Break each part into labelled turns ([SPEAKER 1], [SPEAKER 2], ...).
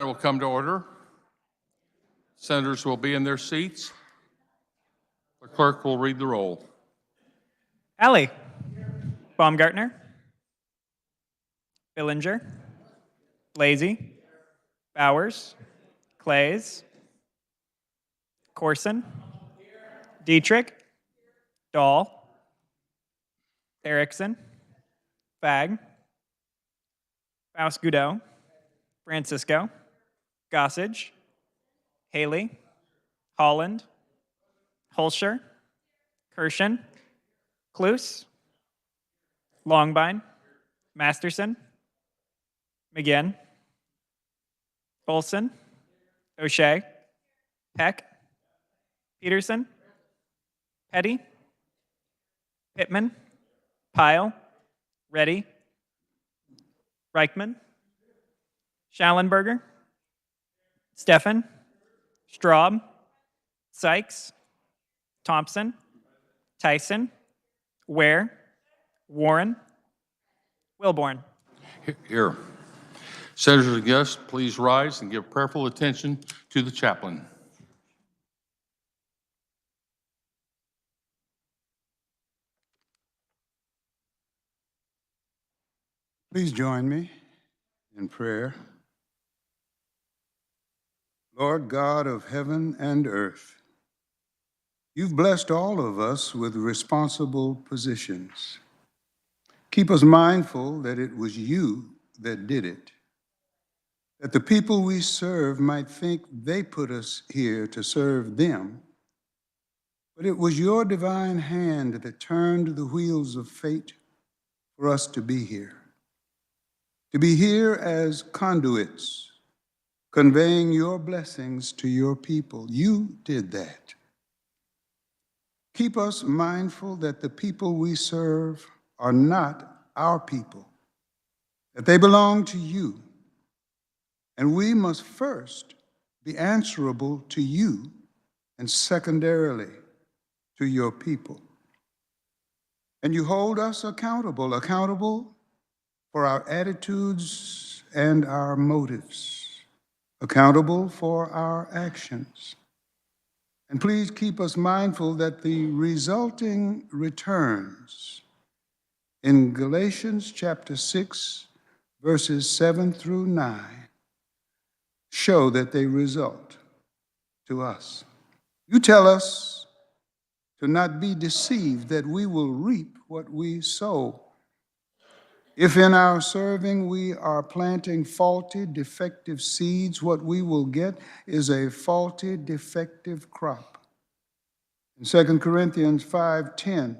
[SPEAKER 1] Will come to order. Senators will be in their seats. The clerk will read the roll.
[SPEAKER 2] Alley. Baumgartner. Billinger. Lazy. Bowers. Clays. Corson. Dietrich. Dahl. Erickson. Fagg. Faust-Goudot. Francisco. Gossage. Haley. Holland. Holscher. Kirshen. Cluse. Longbine. Masterson. McGinn. Olson. O'Shea. Peck. Peterson. Petty. Pittman. Pyle. Reddy. Reichman. Schallenberger. Steffen. Straub. Sykes. Thompson. Tyson. Ware. Warren. Wilborn.
[SPEAKER 1] Here. Senators and guests, please rise and give prayerful attention to the chaplain.
[SPEAKER 3] Please join me in prayer. Lord God of heaven and earth, you've blessed all of us with responsible positions. Keep us mindful that it was you that did it, that the people we serve might think they put us here to serve them, but it was your divine hand that turned the wheels of fate for us to be here as conduits, conveying your blessings to your people. You did that. Keep us mindful that the people we serve are not our people, that they belong to you, and we must first be answerable to you and secondarily to your people. And you hold us accountable for our attitudes and our motives, accountable for our actions. And please keep us mindful that the resulting returns in Galatians chapter 6, verses 7 through 9, show that they result to us. You tell us to not be deceived, that we will reap what we sow. If in our serving we are planting faulty, defective seeds, what we will get is a faulty, defective crop. In 2 Corinthians 5:10,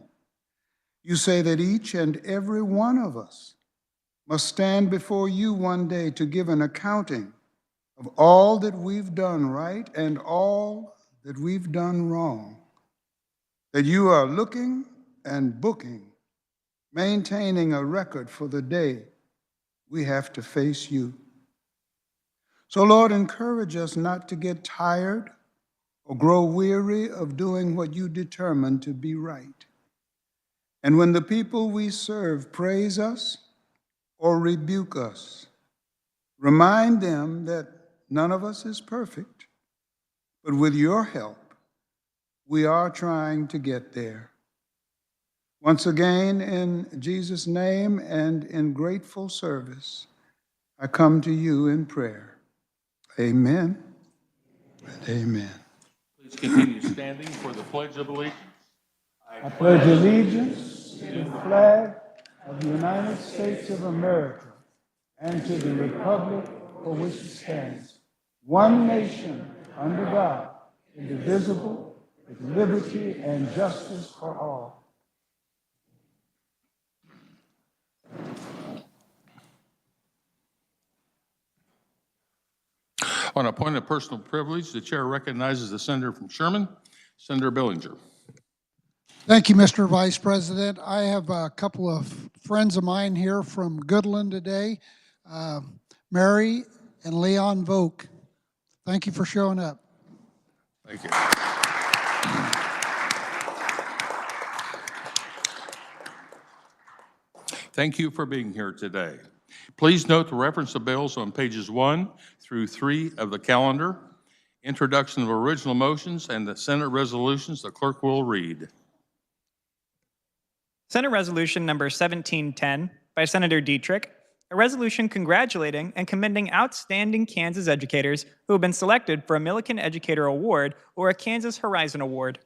[SPEAKER 3] you say that each and every one of us must stand before you one day to give an accounting of all that we've done right and all that we've done wrong. That you are looking and booking, maintaining a record for the day we have to face you. So, Lord, encourage us not to get tired or grow weary of doing what you determined to be right. And when the people we serve praise us or rebuke us, remind them that none of us is perfect, but with your help, we are trying to get there. Once again, in Jesus' name and in grateful service, I come to you in prayer. Amen and amen.
[SPEAKER 1] Please continue standing for the Pledge of Allegiance.
[SPEAKER 3] I pledge allegiance to the flag of the United States of America and to the republic for which it stands, one nation under God, indivisible, with liberty and justice for all.
[SPEAKER 1] On a point of personal privilege, the chair recognizes the senator from Sherman, Senator Billinger.
[SPEAKER 4] Thank you, Mr. Vice President. I have a couple of friends of mine here from Goodland today, Mary and Leon Voke. Thank you for showing up.
[SPEAKER 1] Thank you. Thank you for being here today. Please note the reference to bills on pages 1 through 3 of the calendar. Introduction of original motions and the Senate resolutions the clerk will read.
[SPEAKER 2] Senate Resolution number 1710 by Senator Dietrich, a resolution congratulating and commending outstanding Kansas educators who have been selected for a Millikan Educator Award or a Kansas Horizon Award.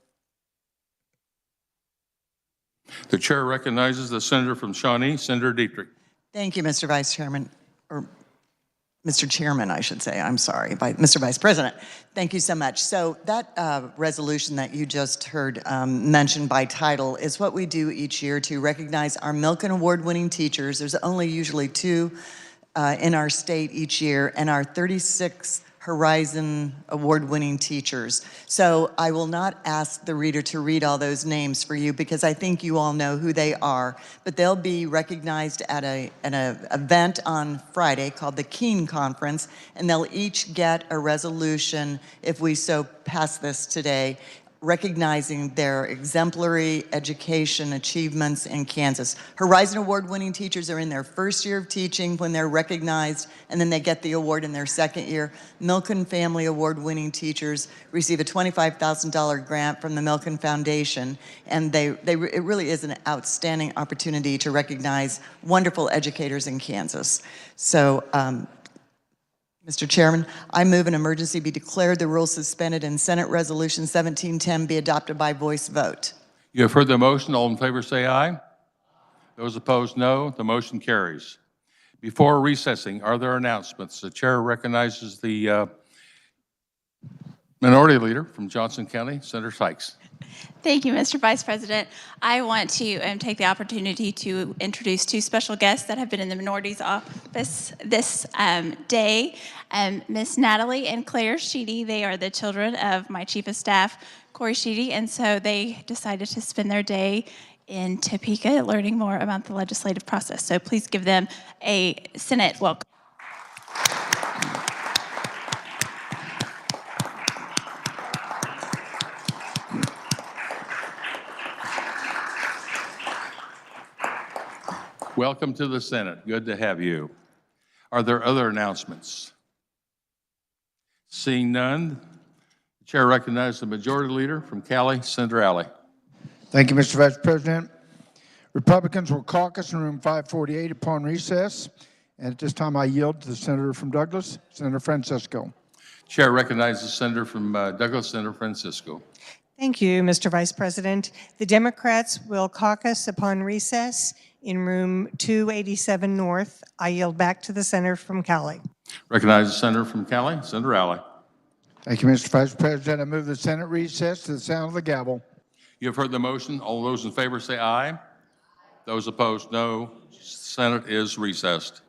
[SPEAKER 1] The chair recognizes the senator from Shawnee, Senator Dietrich.
[SPEAKER 5] Thank you, Mr. Vice Chairman, or Mr. Chairman, I should say. I'm sorry, Mr. Vice President. Thank you so much. So that resolution that you just heard mentioned by title is what we do each year to recognize our Millikan Award-winning teachers. There's only usually 2 in our state each year, and our 36 Horizon Award-winning teachers. So I will not ask the reader to read all those names for you because I think you all know who they are, but they'll be recognized at an event on Friday called the Keene Conference, and they'll each get a resolution, if we so pass this today, recognizing their exemplary education achievements in Kansas. Horizon Award-winning teachers are in their first year of teaching when they're recognized, and then they get the award in their second year. Millikan Family Award-winning teachers receive a $25,000 grant from the Millikan Foundation, and it really is an outstanding opportunity to recognize wonderful educators in Kansas. So, Mr. Chairman, I move an emergency be declared, the rules suspended, and Senate Resolution 1710 be adopted by voice vote.
[SPEAKER 1] You have heard the motion. All in favor say aye. Those opposed, no. The motion carries. Before recessing, are there announcements? The chair recognizes the minority leader from Johnson County, Senator Sykes.
[SPEAKER 6] Thank you, Mr. Vice President. I want to take the opportunity to introduce 2 special guests that have been in the minority's office this day. Miss Natalie and Claire Sheedy, they are the children of my Chief of Staff, Corey Sheedy, and so they decided to spend their day in Topeka learning more about the legislative process. So please give them a Senate welcome.
[SPEAKER 1] Welcome to the Senate. Good to have you. Are there other announcements? Seeing none, the chair recognizes the majority leader from Cali, Senator Alley.
[SPEAKER 7] Thank you, Mr. Vice President. Republicans will caucus in room 548 upon recess. And at this time, I yield to the senator from Douglas, Senator Francisco.
[SPEAKER 1] Chair recognizes the senator from Douglas, Senator Francisco.
[SPEAKER 8] Thank you, Mr. Vice President. The Democrats will caucus upon recess in room 287 North. I yield back to the senator from Cali.
[SPEAKER 1] Recognize the senator from Cali, Senator Alley.
[SPEAKER 7] Thank you, Mr. Vice President. I move the Senate recess to the sound of the gavel.
[SPEAKER 1] You have heard the motion. All those in favor say aye. Those opposed, no. Senate is recessed.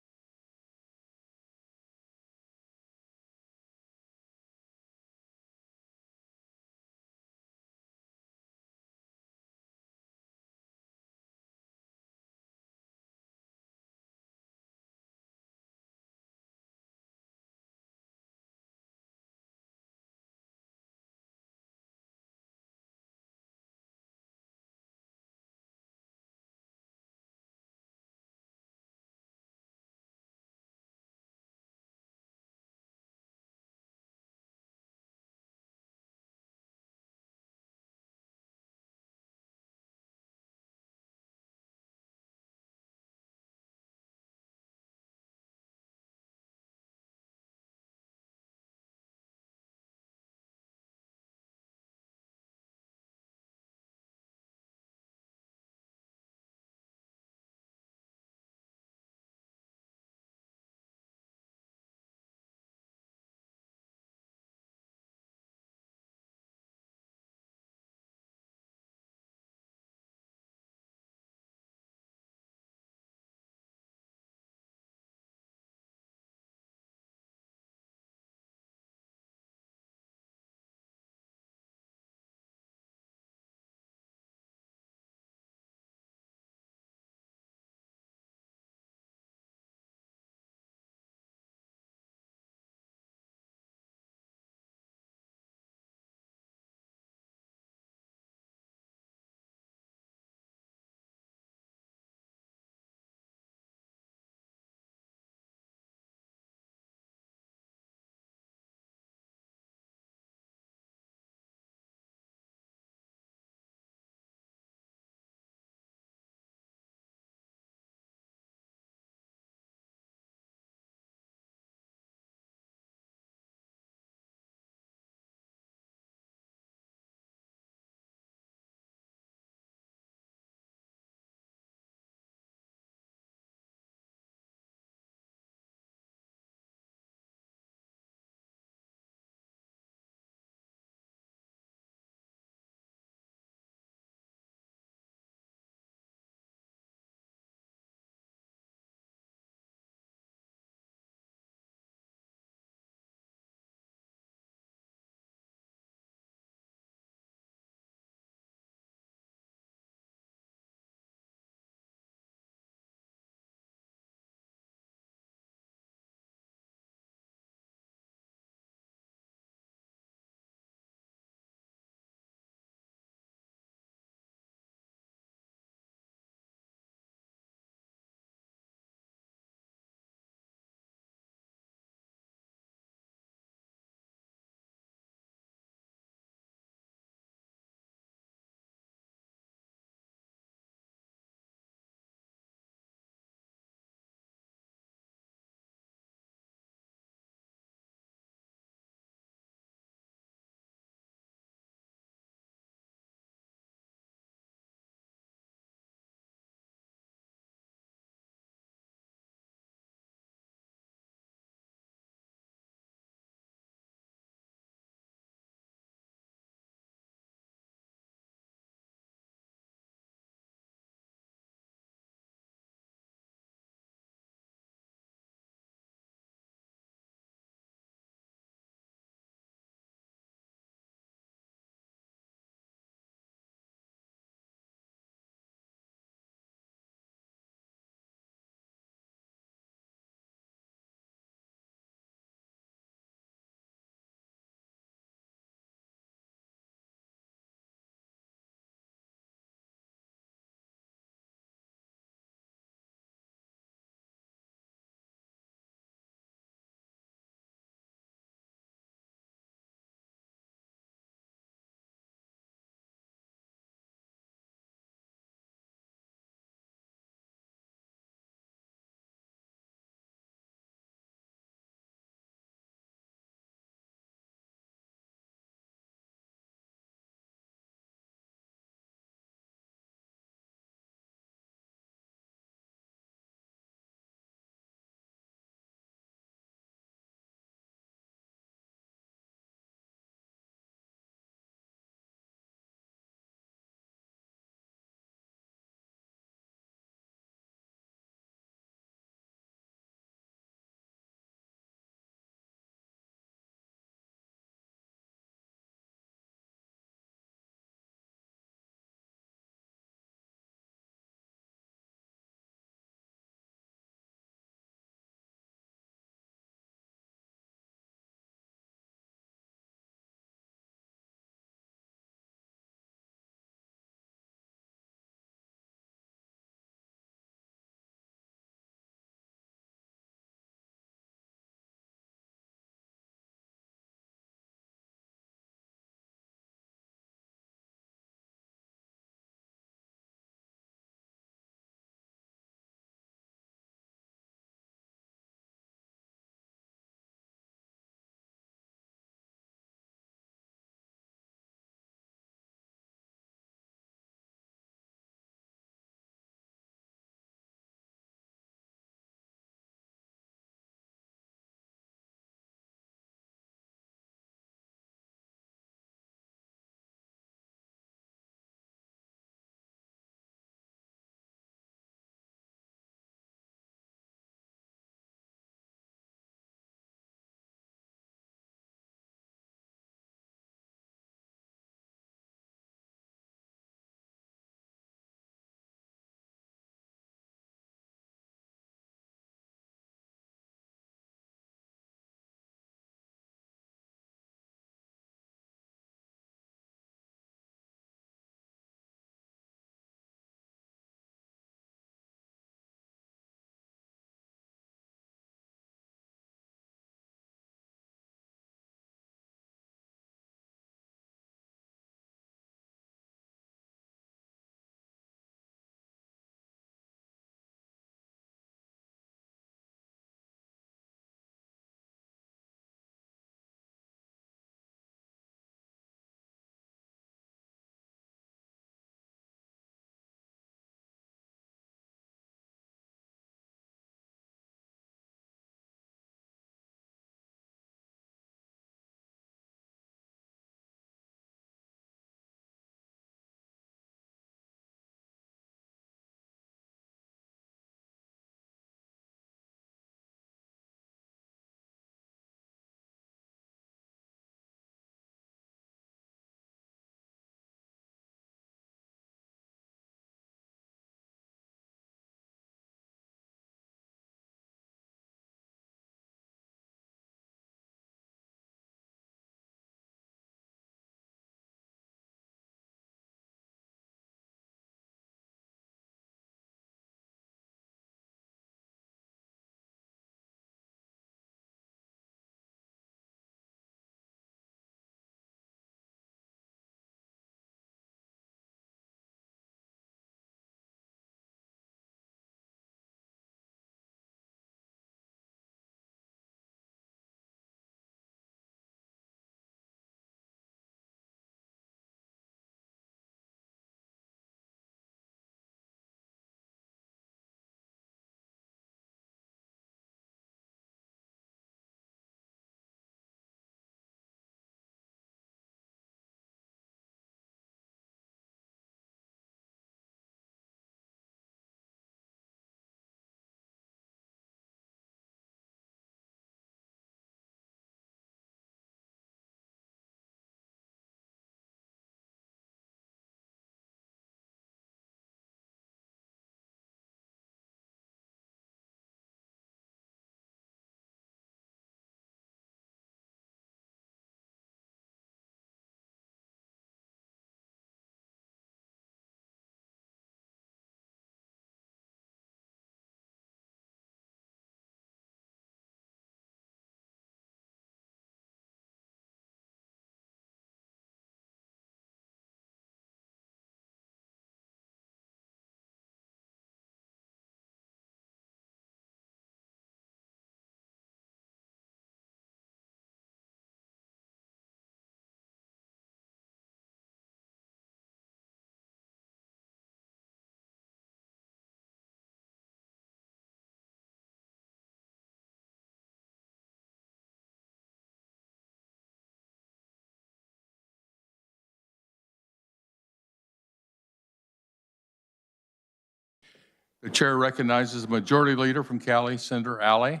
[SPEAKER 1] The chair recognizes the Majority Leader from Cali, Senator Alley.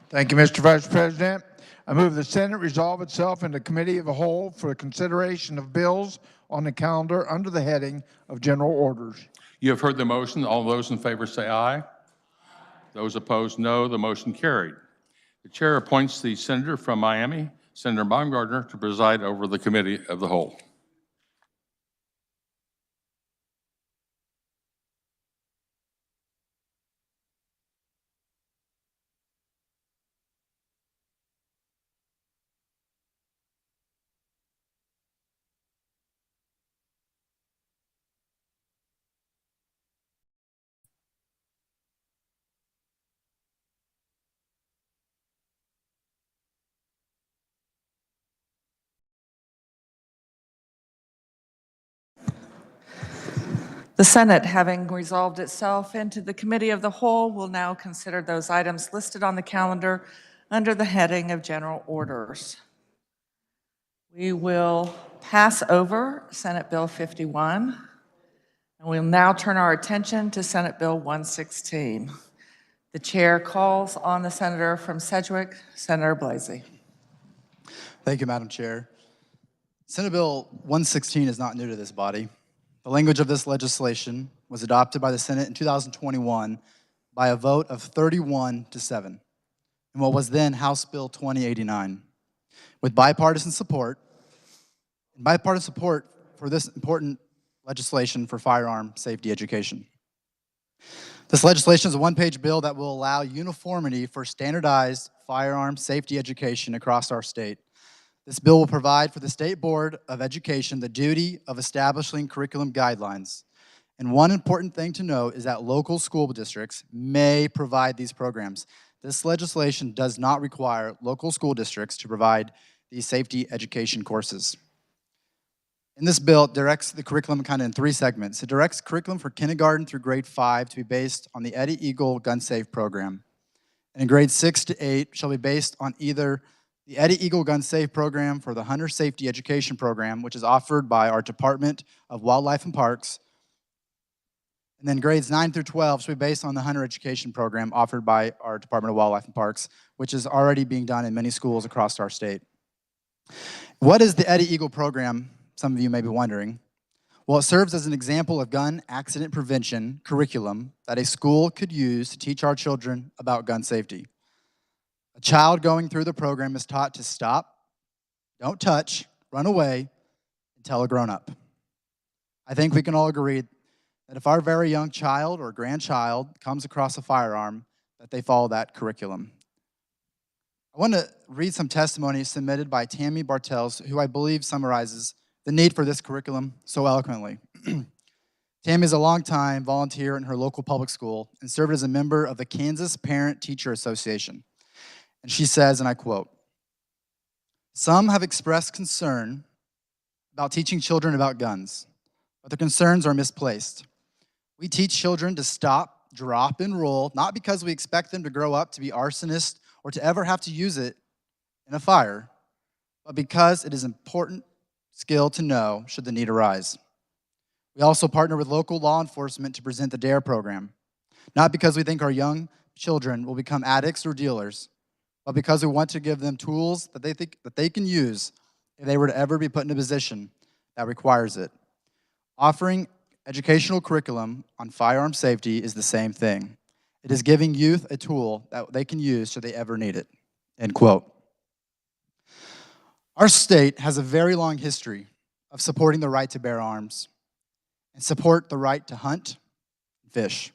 [SPEAKER 7] Thank you, Mr. Vice President. I move the Senate resolve itself into committee of the whole for the consideration of bills on the calendar under the heading of general orders.
[SPEAKER 1] You have heard the motion. All those in favor say aye. Those opposed, no. The motion carried. The chair appoints the senator from Miami, Senator Baumgartner, to preside over the committee of the whole.
[SPEAKER 9] The Senate, having resolved itself into the Committee of the Whole, will now consider those items listed on the calendar under the heading of General Orders. We will pass over Senate Bill 51, and we'll now turn our attention to Senate Bill 116. The chair calls on the senator from Sedgwick, Senator Blasey.
[SPEAKER 10] Thank you, Madam Chair. Senate Bill 116 is not new to this body. The language of this legislation was adopted by the Senate in 2021 by a vote of 31-7 in what was then House Bill 2089. With bipartisan support for this important legislation for firearm safety education. This legislation is a one-page bill that will allow uniformity for standardized firearm safety education across our state. This bill will provide for the State Board of Education the duty of establishing curriculum guidelines. And one important thing to note is that local school districts may provide these programs. This legislation does not require local school districts to provide these safety education courses. In this bill, it directs the curriculum kind of in three segments. It directs curriculum for kindergarten through grade 5 to be based on the Eddie Eagle Gun Safe program. And in grades 6 to 8 shall be based on either the Eddie Eagle Gun Safe program for the Hunter Safety Education Program, which is offered by our Department of Wildlife and Parks. And then grades 9 through 12 should be based on the Hunter Education Program offered by our Department of Wildlife and Parks, which is already being done in many schools across our state. What is the Eddie Eagle program? Some of you may be wondering. Well, it serves as an example of gun accident prevention curriculum that a school could use to teach our children about gun safety. A child going through the program is taught to stop, don't touch, run away, and tell a grown-up. I think we can all agree that if our very young child or grandchild comes across a firearm, that they follow that curriculum. I want to read some testimony submitted by Tammy Bartels, who I believe summarizes the need for this curriculum so eloquently. Tammy is a longtime volunteer in her local public school and served as a member of the Kansas Parent-Teacher Association. And she says, and I quote, "Some have expressed concern about teaching children about guns, but their concerns are misplaced. We teach children to stop, drop, and roll, not because we expect them to grow up to be arsonists or to ever have to use it in a fire, but because it is an important skill to know should the need arise. We also partner with local law enforcement to present the DARE program, not because we think our young children will become addicts or dealers, but because we want to give them tools that they think that they can use if they were to ever be put in a position that requires it. Offering educational curriculum on firearm safety is the same thing. It is giving youth a tool that they can use should they ever need it." End quote. Our state has a very long history of supporting the right to bear arms and support the right to hunt and fish.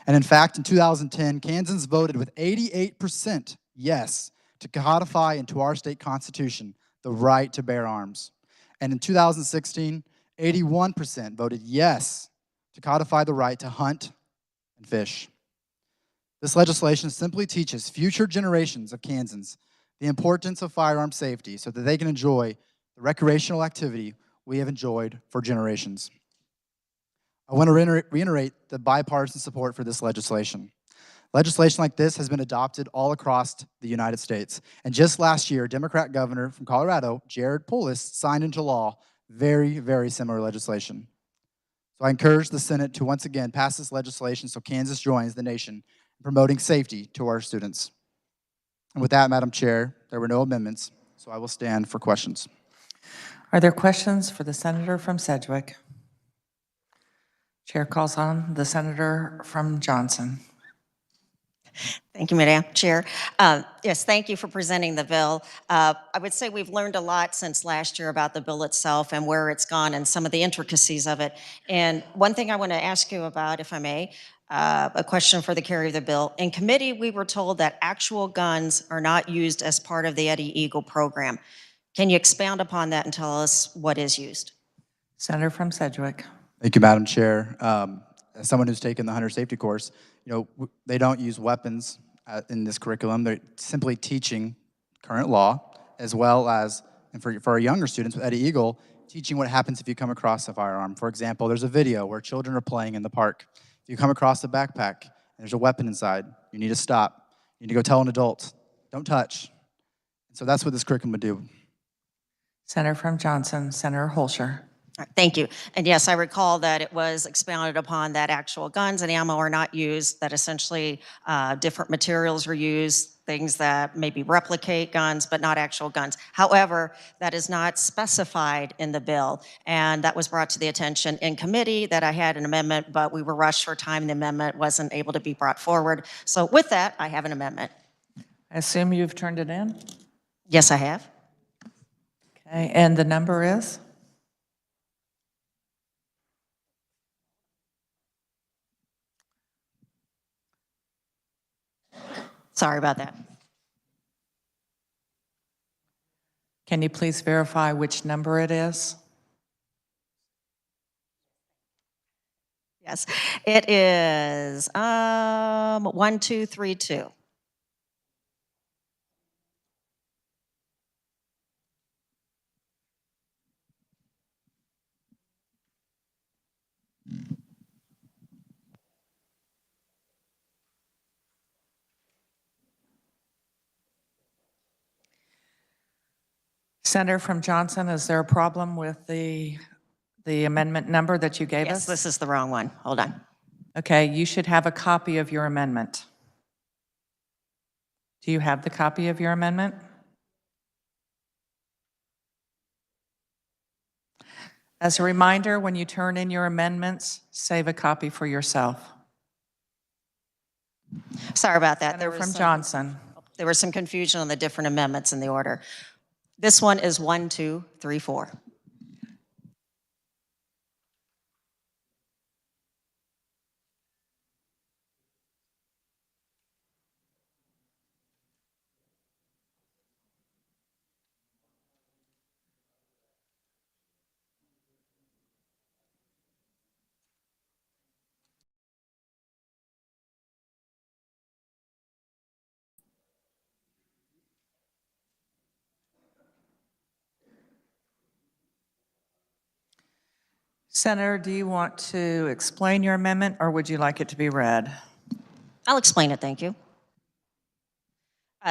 [SPEAKER 10] And in fact, in 2010, Kansans voted with 88% yes to codify into our state constitution the right to bear arms. And in 2016, 81% voted yes to codify the right to hunt and fish. This legislation simply teaches future generations of Kansans the importance of firearm safety so that they can enjoy the recreational activity we have enjoyed for generations. I want to reiterate the bipartisan support for this legislation. Legislation like this has been adopted all across the United States. And just last year, Democrat governor from Colorado, Jared Polis, signed into law very, very similar legislation. So I encourage the Senate to once again pass this legislation so Kansas joins the nation in promoting safety to our students. And with that, Madam Chair, there were no amendments, so I will stand for questions.
[SPEAKER 9] Are there questions for the senator from Sedgwick? Chair calls on the senator from Johnson.
[SPEAKER 11] Thank you, Madam Chair. Yes, thank you for presenting the bill. I would say we've learned a lot since last year about the bill itself and where it's gone and some of the intricacies of it. And one thing I want to ask you about, if I may, a question for the carrier of the bill. In committee, we were told that actual guns are not used as part of the Eddie Eagle program. Can you expound upon that and tell us what is used?
[SPEAKER 9] Senator from Sedgwick.
[SPEAKER 10] Thank you, Madam Chair. As someone who's taken the hunter safety course, they don't use weapons in this curriculum. They're simply teaching current law, as well as, and for our younger students with Eddie Eagle, teaching what happens if you come across a firearm. For example, there's a video where children are playing in the park. If you come across a backpack and there's a weapon inside, you need to stop. You need to go tell an adult, don't touch. And so that's what this curriculum would do.
[SPEAKER 9] Senator from Johnson, Senator Holscher.
[SPEAKER 11] Thank you. And yes, I recall that it was expounded upon that actual guns and ammo are not used, that essentially different materials are used, things that maybe replicate guns, but not actual guns. However, that is not specified in the bill. And that was brought to the attention in committee that I had an amendment, but we were rushed for time. The amendment wasn't able to be brought forward. So with that, I have an amendment.
[SPEAKER 9] I assume you've turned it in?
[SPEAKER 11] Yes, I have.
[SPEAKER 9] Okay, and the number is?
[SPEAKER 11] Sorry about that.
[SPEAKER 9] Can you please verify which number it is?
[SPEAKER 11] Yes, it is 1232.
[SPEAKER 9] Senator from Johnson, is there a problem with the amendment number that you gave us?
[SPEAKER 11] Yes, this is the wrong one. Hold on.
[SPEAKER 9] Okay, you should have a copy of your amendment. Do you have the copy of your amendment? As a reminder, when you turn in your amendments, save a copy for yourself.
[SPEAKER 11] Sorry about that.
[SPEAKER 9] Senator from Johnson.
[SPEAKER 11] There was some confusion on the different amendments in the order. This one is 1234.
[SPEAKER 9] Senator, do you want to explain your amendment, or would you like it to be read?
[SPEAKER 11] I'll explain it, thank you.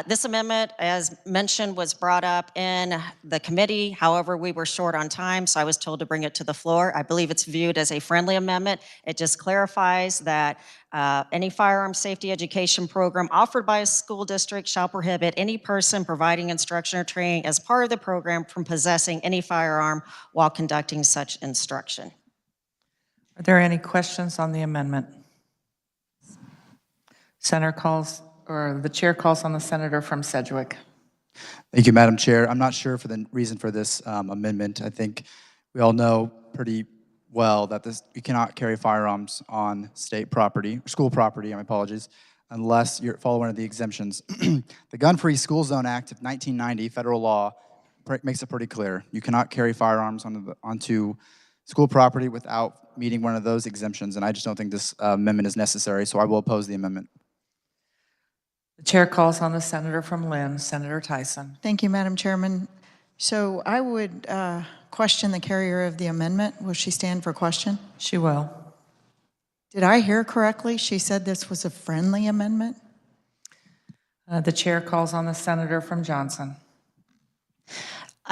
[SPEAKER 11] This amendment, as mentioned, was brought up in the committee. However, we were short on time, so I was told to bring it to the floor. I believe it's viewed as a friendly amendment. It just clarifies that any firearm safety education program offered by a school district shall prohibit any person providing instruction or training as part of the program from possessing any firearm while conducting such instruction.
[SPEAKER 9] Are there any questions on the amendment? Senator calls, or the chair calls on the senator from Sedgwick.
[SPEAKER 10] Thank you, Madam Chair. I'm not sure for the reason for this amendment. I think we all know pretty well that you cannot carry firearms on state property, or school property, my apologies, unless you follow one of the exemptions. The Gun-Free School Zone Act of 1990, federal law, makes it pretty clear. You cannot carry firearms onto school property without meeting one of those exemptions, and I just don't think this amendment is necessary, so I will oppose the amendment.
[SPEAKER 9] The chair calls on the senator from Lynn, Senator Tyson.
[SPEAKER 12] Thank you, Madam Chairman. So I would question the carrier of the amendment. Will she stand for question?
[SPEAKER 9] She will.
[SPEAKER 12] Did I hear correctly? She said this was a friendly amendment?
[SPEAKER 9] The chair calls on the senator from Johnson.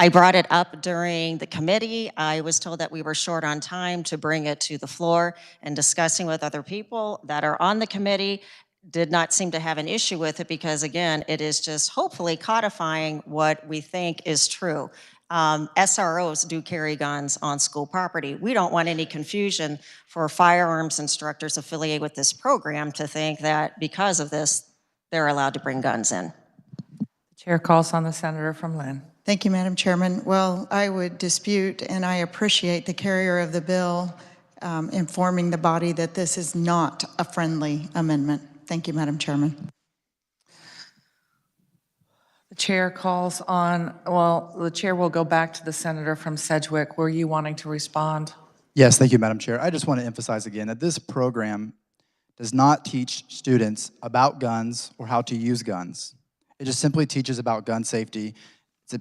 [SPEAKER 11] I brought it up during the committee. I was told that we were short on time to bring it to the floor, and discussing with other people that are on the committee did not seem to have an issue with it because, again, it is just hopefully codifying what we think is true. SROs do carry guns on school property. We don't want any confusion for firearms instructors affiliated with this program to think that because of this, they're allowed to bring guns in.
[SPEAKER 9] The chair calls on the senator from Lynn.
[SPEAKER 12] Thank you, Madam Chairman. Well, I would dispute, and I appreciate the carrier of the bill informing the body that this is not a friendly amendment. Thank you, Madam Chairman.
[SPEAKER 9] The chair calls on, well, the chair will go back to the senator from Sedgwick. Were you wanting to respond?
[SPEAKER 10] Yes, thank you, Madam Chair. I just want to emphasize again that this program does not teach students about guns or how to use guns. It just simply teaches about gun safety.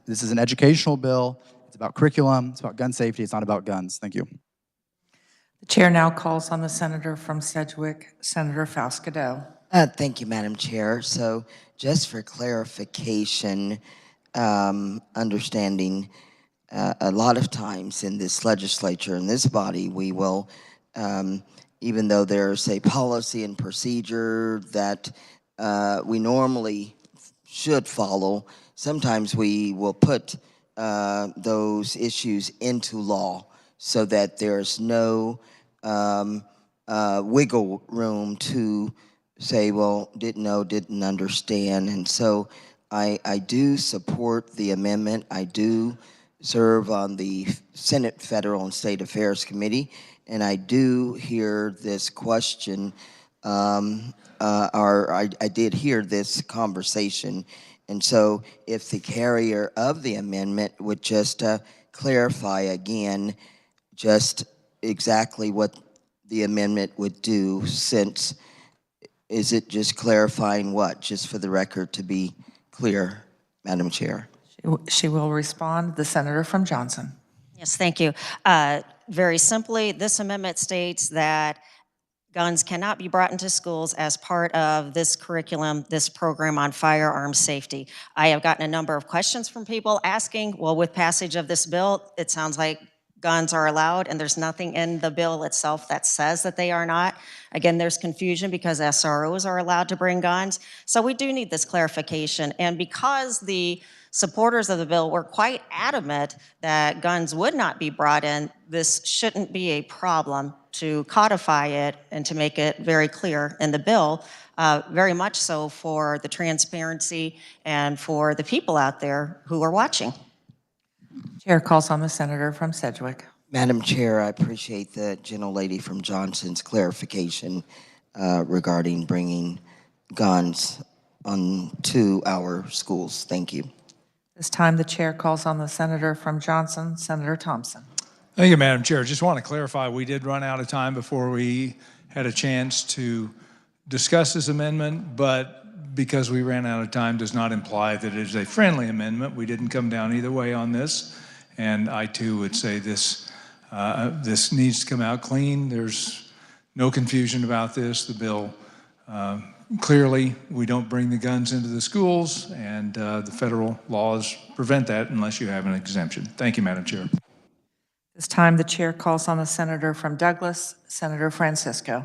[SPEAKER 10] This is an educational bill. It's about curriculum. It's about gun safety. It's not about guns. Thank you.
[SPEAKER 9] The chair now calls on the senator from Sedgwick, Senator Falscadeau.
[SPEAKER 13] Thank you, Madam Chair. So just for clarification, understanding, a lot of times in this legislature, in this body, we will, even though there's a policy and procedure that we normally should follow, sometimes we will put those issues into law so that there's no wiggle room to say, well, didn't know, didn't understand. And so I do support the amendment. I do serve on the Senate Federal and State Affairs Committee, and I do hear this question, or I did hear this conversation. And so if the carrier of the amendment would just clarify again just exactly what the amendment would do, since, is it just clarifying what, just for the record to be clear, Madam Chair?
[SPEAKER 9] She will respond. The senator from Johnson.
[SPEAKER 11] Yes, thank you. Very simply, this amendment states that guns cannot be brought into schools as part of this curriculum, this program on firearm safety. I have gotten a number of questions from people asking, well, with passage of this bill, it sounds like guns are allowed, and there's nothing in the bill itself that says that they are not. Again, there's confusion because SROs are allowed to bring guns. So we do need this clarification. And because the supporters of the bill were quite adamant that guns would not be brought in, this shouldn't be a problem to codify it and to make it very clear in the bill, very much so for the transparency and for the people out there who are watching.
[SPEAKER 9] Chair calls on the senator from Sedgwick.
[SPEAKER 13] Madam Chair, I appreciate the gentlelady from Johnson's clarification regarding bringing guns to our schools. Thank you.
[SPEAKER 9] This time the chair calls on the senator from Johnson, Senator Thompson.
[SPEAKER 14] Thank you, Madam Chair. Just want to clarify, we did run out of time before we had a chance to discuss this amendment, but because we ran out of time does not imply that it is a friendly amendment. We didn't come down either way on this, and I too would say this needs to come out clean. There's no confusion about this. The bill, clearly, we don't bring the guns into the schools, and the federal laws prevent that unless you have an exemption. Thank you, Madam Chair.
[SPEAKER 9] This time the chair calls on the senator from Douglas, Senator Francisco.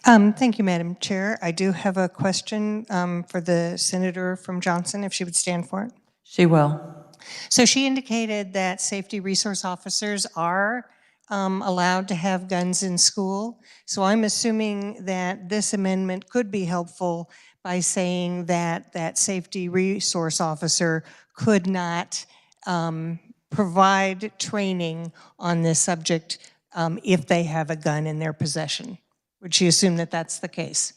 [SPEAKER 8] Thank you, Madam Chair. I do have a question for the senator from Johnson, if she would stand for it.
[SPEAKER 9] She will.
[SPEAKER 8] So she indicated that safety resource officers are allowed to have guns in school. So I'm assuming that this amendment could be helpful by saying that that safety resource officer could not provide training on this subject if they have a gun in their possession. Would she assume that that's the case?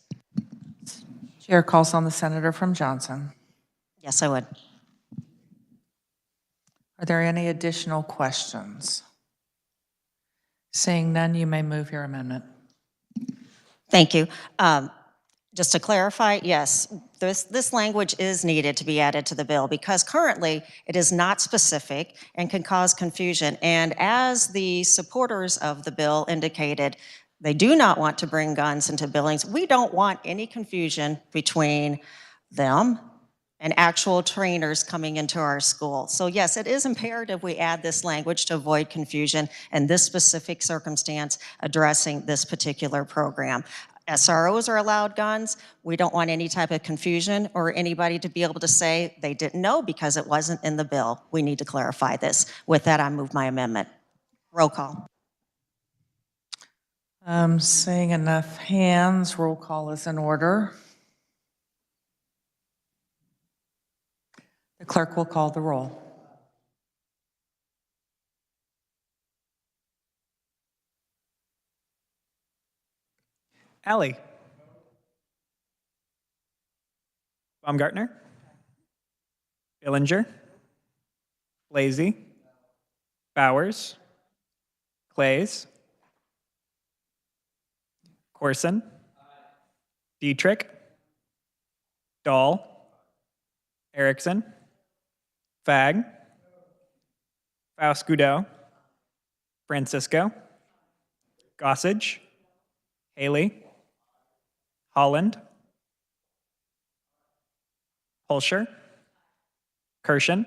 [SPEAKER 9] Chair calls on the senator from Johnson.
[SPEAKER 11] Yes, I would.
[SPEAKER 9] Are there any additional questions? Seeing none, you may move your amendment.
[SPEAKER 11] Thank you. Just to clarify, yes, this language is needed to be added to the bill because currently it is not specific and can cause confusion. And as the supporters of the bill indicated, they do not want to bring guns into buildings. We don't want any confusion between them and actual trainers coming into our school. So yes, it is imperative we add this language to avoid confusion in this specific circumstance addressing this particular program. SROs are allowed guns. We don't want any type of confusion or anybody to be able to say they didn't know because it wasn't in the bill. We need to clarify this. With that, I move my amendment. Roll call.
[SPEAKER 9] Seeing enough hands, roll call is in order. The clerk will call the roll.
[SPEAKER 2] Alley. Baumgartner. Billinger. Lazy. Bowers. Clays. Corson. Dietrich. Dahl. Erickson. Fag. Faust-Goudot. Francisco. Gossage. Haley. Holland. Hulscher. Kirshen.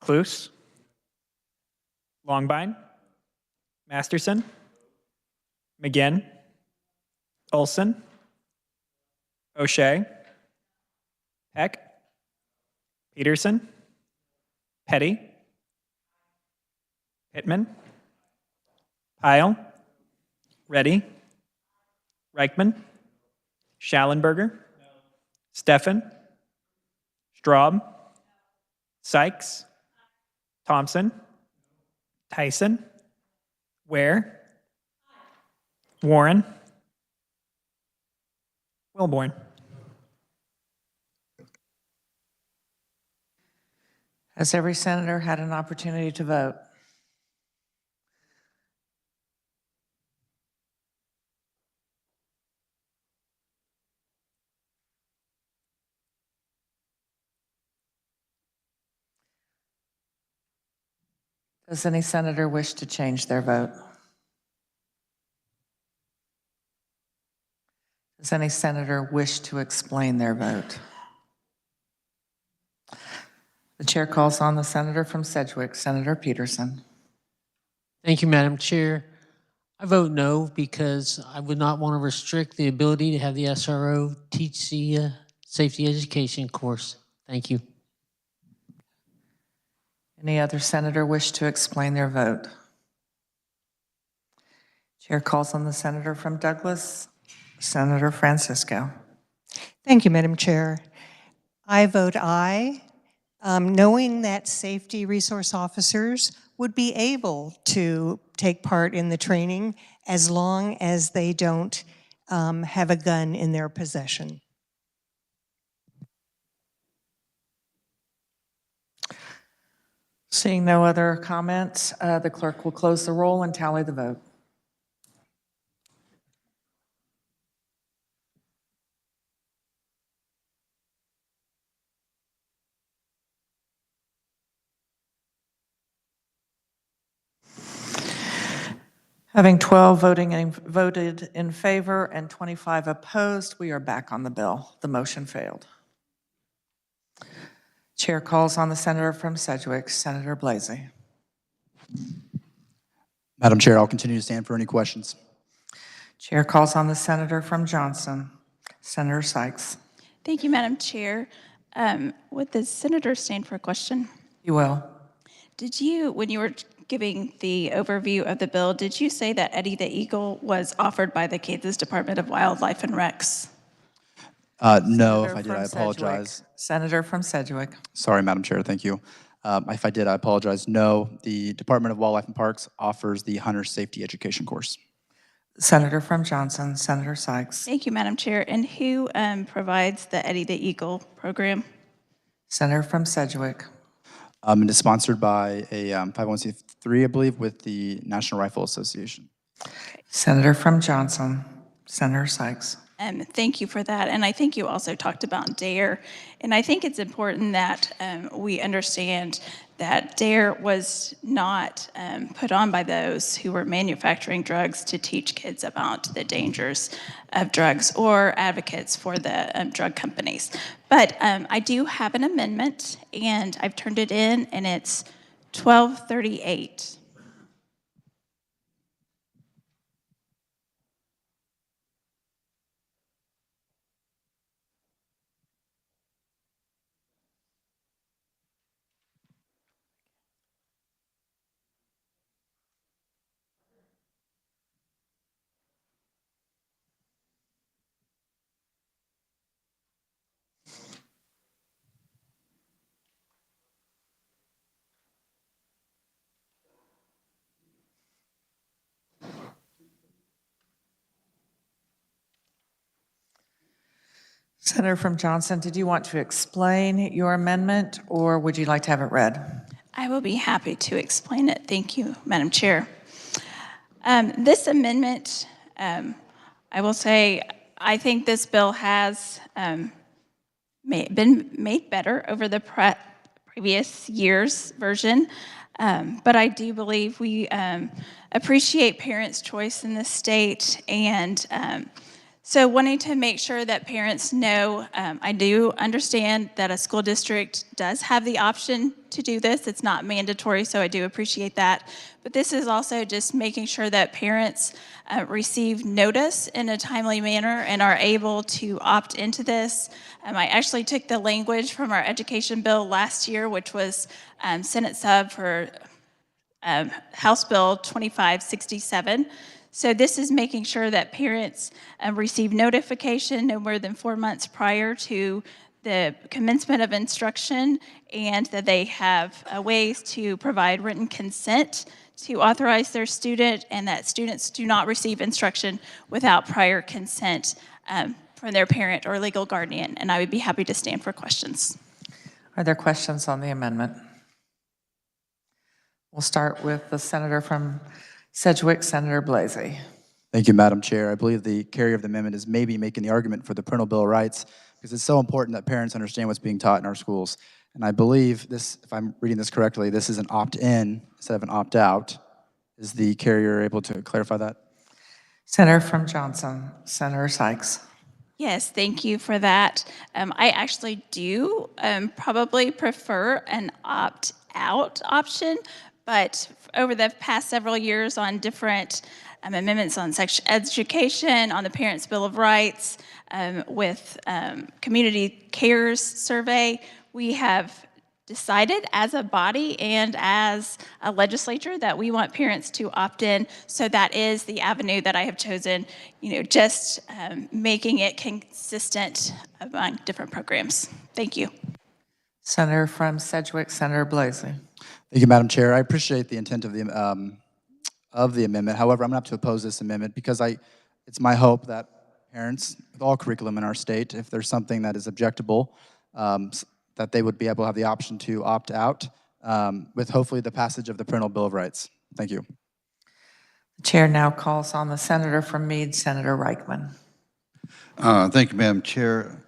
[SPEAKER 2] Cluse. Longbine. Masterson. McGinn. Olson. O'Shea. Heck. Peterson. Petty. Pittman. Pyle. Reddy. Reichman. Schallenberger. Steffen. Straub. Sykes. Thompson. Tyson. Ware. Warren. Wilborn.
[SPEAKER 9] Has every senator had an opportunity to vote? Does any senator wish to change their vote? Does any senator wish to explain their vote? The chair calls on the senator from Sedgwick, Senator Peterson.
[SPEAKER 15] Thank you, Madam Chair. I vote no because I would not want to restrict the ability to have the SRO teach the safety education course. Thank you.
[SPEAKER 9] Any other senator wish to explain their vote? Chair calls on the senator from Douglas, Senator Francisco.
[SPEAKER 8] Thank you, Madam Chair. I vote aye, knowing that safety resource officers would be able to take part in the training as long as they don't have a gun in their possession.
[SPEAKER 9] Seeing no other comments, the clerk will close the roll and tally the vote. Having 12 voted in favor and 25 opposed, we are back on the bill. The motion failed. Chair calls on the senator from Sedgwick, Senator Blasey.
[SPEAKER 10] Madam Chair, I'll continue to stand for any questions.
[SPEAKER 9] Chair calls on the senator from Johnson, Senator Sykes.
[SPEAKER 6] Thank you, Madam Chair. Would the senator stand for a question?
[SPEAKER 9] You will.
[SPEAKER 6] Did you, when you were giving the overview of the bill, did you say that Eddie the Eagle was offered by the Kansas Department of Wildlife and Recs?
[SPEAKER 10] No,
[SPEAKER 9] Senator
[SPEAKER 10] if I did,
[SPEAKER 9] from
[SPEAKER 10] I apologize.
[SPEAKER 9] Sedgwick. Senator from Sedgwick.
[SPEAKER 10] Sorry, Madam Chair, thank you. If I did, I apologize. No, the Department of Wildlife and Parks offers the Hunter Safety Education course.
[SPEAKER 9] Senator from Johnson, Senator Sykes.
[SPEAKER 6] Thank you, Madam Chair. And who provides the Eddie the Eagle program?
[SPEAKER 9] Senator from Sedgwick.
[SPEAKER 10] It is sponsored by a 501c3, I believe, with the National Rifle Association.
[SPEAKER 9] Senator from Johnson, Senator Sykes.
[SPEAKER 6] Thank you for that. And I think you also talked about DARE. And I think it's important that we understand that DARE was not put on by those who were manufacturing drugs to teach kids about the dangers of drugs or advocates for the drug companies. But I do have an amendment, and I've turned it in, and it's 1238.
[SPEAKER 9] Senator from Johnson, did you want to explain your amendment, or would you like to have it read?
[SPEAKER 6] I will be happy to explain it. Thank you, Madam Chair. This amendment, I will say, I think this bill has been made better over the previous year's version, but I do believe we appreciate parents' choice in this state, and so wanting to make sure that parents know, I do understand that a school district does have the option to do this. It's not mandatory, so I do appreciate that. But this is also just making sure that parents receive notice in a timely manner and are able to opt into this. I actually took the language from our education bill last year, which was Senate sub for House Bill 2567. So this is making sure that parents receive notification no more than 4 months prior to the commencement of instruction, and that they have ways to provide written consent to authorize their student, and that students do not receive instruction without prior consent from their parent or legal guardian. And I would be happy to stand for questions.
[SPEAKER 9] Are there questions on the amendment? We'll start with the senator from Sedgwick, Senator Blasey.
[SPEAKER 10] Thank you, Madam Chair. I believe the carrier of the amendment is maybe making the argument for the parental bill of rights, because it's so important that parents understand what's being taught in our schools. And I believe this, if I'm reading this correctly, this is an opt-in instead of an opt-out. Is the carrier able to clarify that?
[SPEAKER 9] Senator from Johnson, Senator Sykes.
[SPEAKER 6] Yes, thank you for that. I actually do probably prefer an opt-out option, but over the past several years on different amendments on sex education, on the Parents' Bill of Rights, with Community Cares Survey, we have decided as a body and as a legislature that we want parents to opt in. So that is the avenue that I have chosen, just making it consistent among different programs. Thank you.
[SPEAKER 9] Senator from Sedgwick, Senator Blasey.
[SPEAKER 10] Thank you, Madam Chair. I appreciate the intent of the amendment. However, I'm going to have to oppose this amendment because it's my hope that parents with all curriculum in our state, if there's something that is objectable, that they would be able to have the option to opt out with hopefully the passage of the Parental Bill of Rights. Thank you.
[SPEAKER 9] The chair now calls on the senator from Meade, Senator Reichman.
[SPEAKER 3] Thank you, Madam Chair.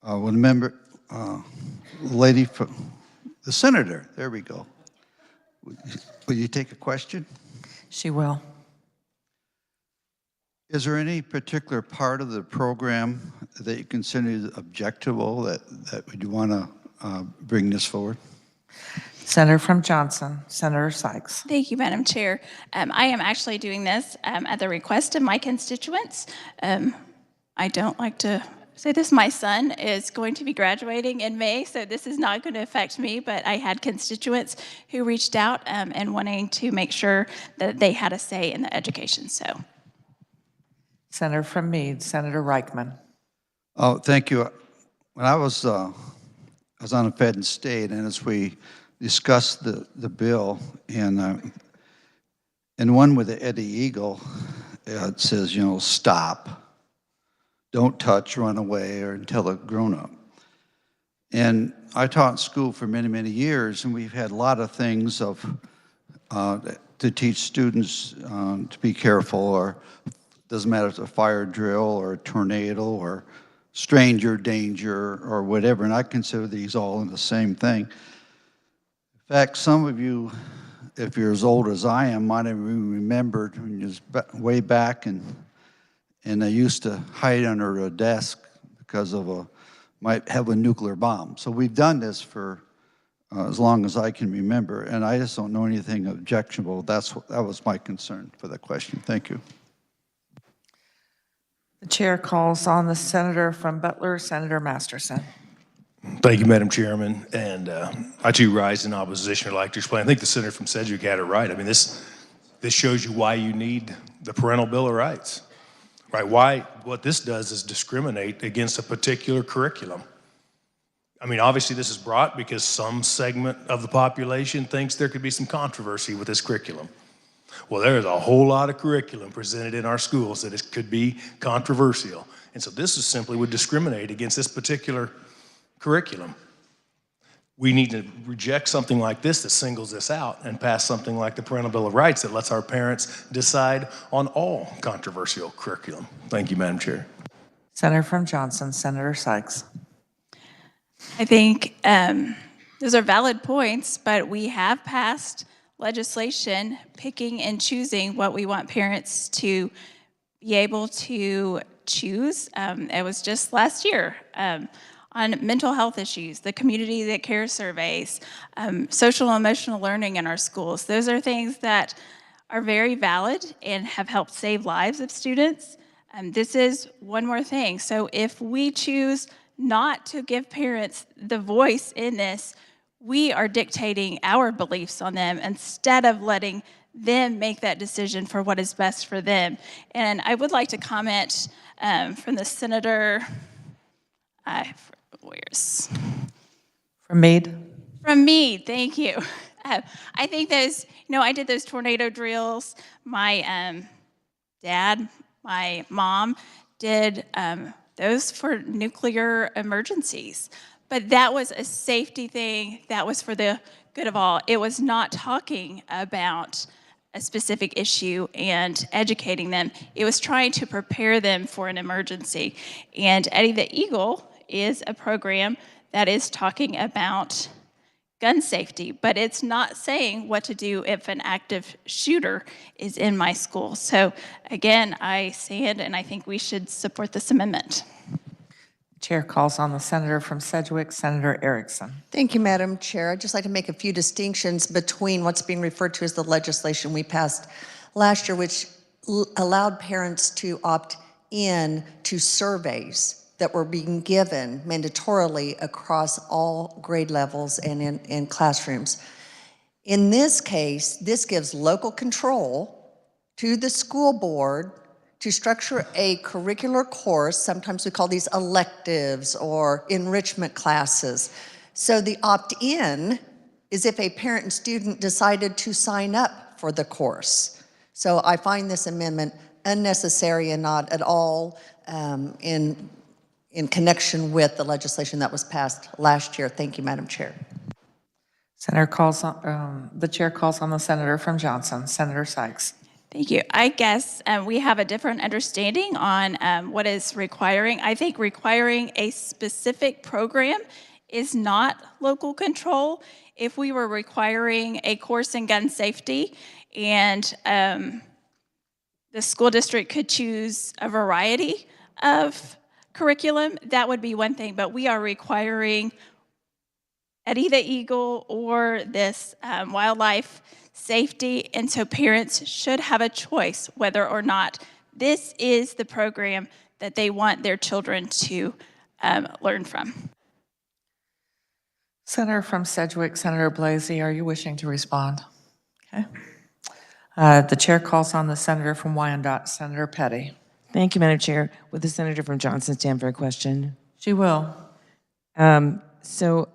[SPEAKER 3] Will the member, lady from the senator, there we go. Will you take a question?
[SPEAKER 9] She will.
[SPEAKER 3] Is there any particular part of the program that you consider objectionable that you want to bring this forward?
[SPEAKER 9] Senator from Johnson, Senator Sykes.
[SPEAKER 6] Thank you, Madam Chair. I am actually doing this at the request of my constituents. I don't like to say this. My son is going to be graduating in May, so this is not going to affect me, but I had constituents who reached out and wanting to make sure that they had a say in the education. So.
[SPEAKER 9] Senator from Meade, Senator Reichman.
[SPEAKER 3] Oh, thank you. When I was on the Fed and State, and as we discussed the bill, and one with the Eddie Eagle, it says, stop, don't touch, run away, or until a grown-up. And I taught in school for many, many years, and we've had a lot of things to teach students to be careful, or doesn't matter if it's a fire drill or a tornado or stranger danger or whatever, and I consider these all in the same thing. In fact, some of you, if you're as old as I am, might have even remembered when you was way back, and they used to hide under a desk because of might have a nuclear bomb. So we've done this for as long as I can remember, and I just don't know anything objectionable. That was my concern for the question. Thank you.
[SPEAKER 9] The chair calls on the senator from Butler, Senator Masterson.
[SPEAKER 16] Thank you, Madam Chairman. And I too rise in opposition. I'd like to explain. I think the senator from Sedgwick had it right. I mean, this shows you why you need the Parental Bill of Rights, right? What this does is discriminate against a particular curriculum. I mean, obviously this is brought because some segment of the population thinks there could be some controversy with this curriculum. Well, there is a whole lot of curriculum presented in our schools that could be controversial. And so this is simply would discriminate against this particular curriculum. We need to reject something like this that singles this out and pass something like the Parental Bill of Rights that lets our parents decide on all controversial curriculum. Thank you, Madam Chair.
[SPEAKER 9] Senator from Johnson, Senator Sykes.
[SPEAKER 6] I think those are valid points, but we have passed legislation picking and choosing what we want parents to be able to choose. It was just last year on mental health issues, the community that care surveys, social and emotional learning in our schools. Those are things that are very valid and have helped save lives of students. This is one more thing. So if we choose not to give parents the voice in this, we are dictating our beliefs on them instead of letting them make that decision for what is best for them. And I would like to comment from the senator,
[SPEAKER 9] From Meade.
[SPEAKER 6] From Meade, thank you. I think those, I did those tornado drills. My dad, my mom did those for nuclear emergencies. But that was a safety thing. That was for the good of all. It was not talking about a specific issue and educating them. It was trying to prepare them for an emergency. And Eddie the Eagle is a program that is talking about gun safety, but it's not saying what to do if an active shooter is in my school. So again, I stand and I think we should support this amendment.
[SPEAKER 9] Chair calls on the senator from Sedgwick, Senator Erickson.
[SPEAKER 5] Thank you, Madam Chair. I'd just like to make a few distinctions between what's being referred to as the legislation we passed last year, which allowed parents to opt in to surveys that were being given mandatorily across all grade levels and in classrooms. In this case, this gives local control to the school board to structure a curricular course. Sometimes we call these electives or enrichment classes. So the opt-in is if a parent and student decided to sign up for the course. So I find this amendment unnecessary and not at all in connection with the legislation that was passed last year. Thank you, Madam Chair.
[SPEAKER 9] Senator calls on, the chair calls on the senator from Johnson, Senator Sykes.
[SPEAKER 6] Thank you. I guess we have a different understanding on what is requiring. I think requiring a specific program is not local control. If we were requiring a course in gun safety and the school district could choose a variety of curriculum, that would be one thing, but we are requiring Eddie the Eagle or this wildlife safety, and so parents should have a choice whether or not this is the program that they want their children to learn from.
[SPEAKER 9] Senator from Sedgwick, Senator Blasey, are you wishing to respond? Okay. The chair calls on the senator from Wyandotte, Senator Petty.
[SPEAKER 17] Thank you, Madam Chair. Would the senator from Johnson stand for a question?
[SPEAKER 9] She will.
[SPEAKER 17] So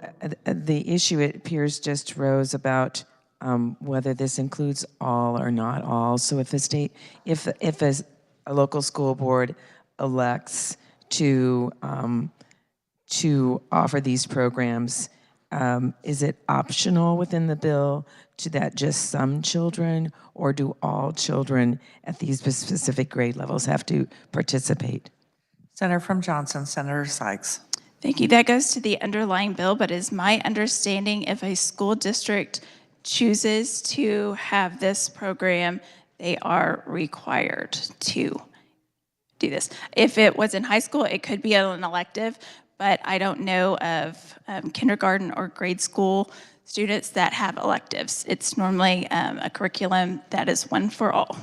[SPEAKER 17] the issue, it appears, just rose about whether this includes all or not all. So if a local school board elects to offer these programs, is it optional within the bill to that just some children, or do all children at these specific grade levels have to participate?
[SPEAKER 9] Senator from Johnson, Senator Sykes.
[SPEAKER 6] Thank you. That goes to the underlying bill, but is my understanding if a school district chooses to have this program, they are required to do this. If it was in high school, it could be an elective, but I don't know of kindergarten or grade school students that have electives. It's normally a curriculum that is one for all.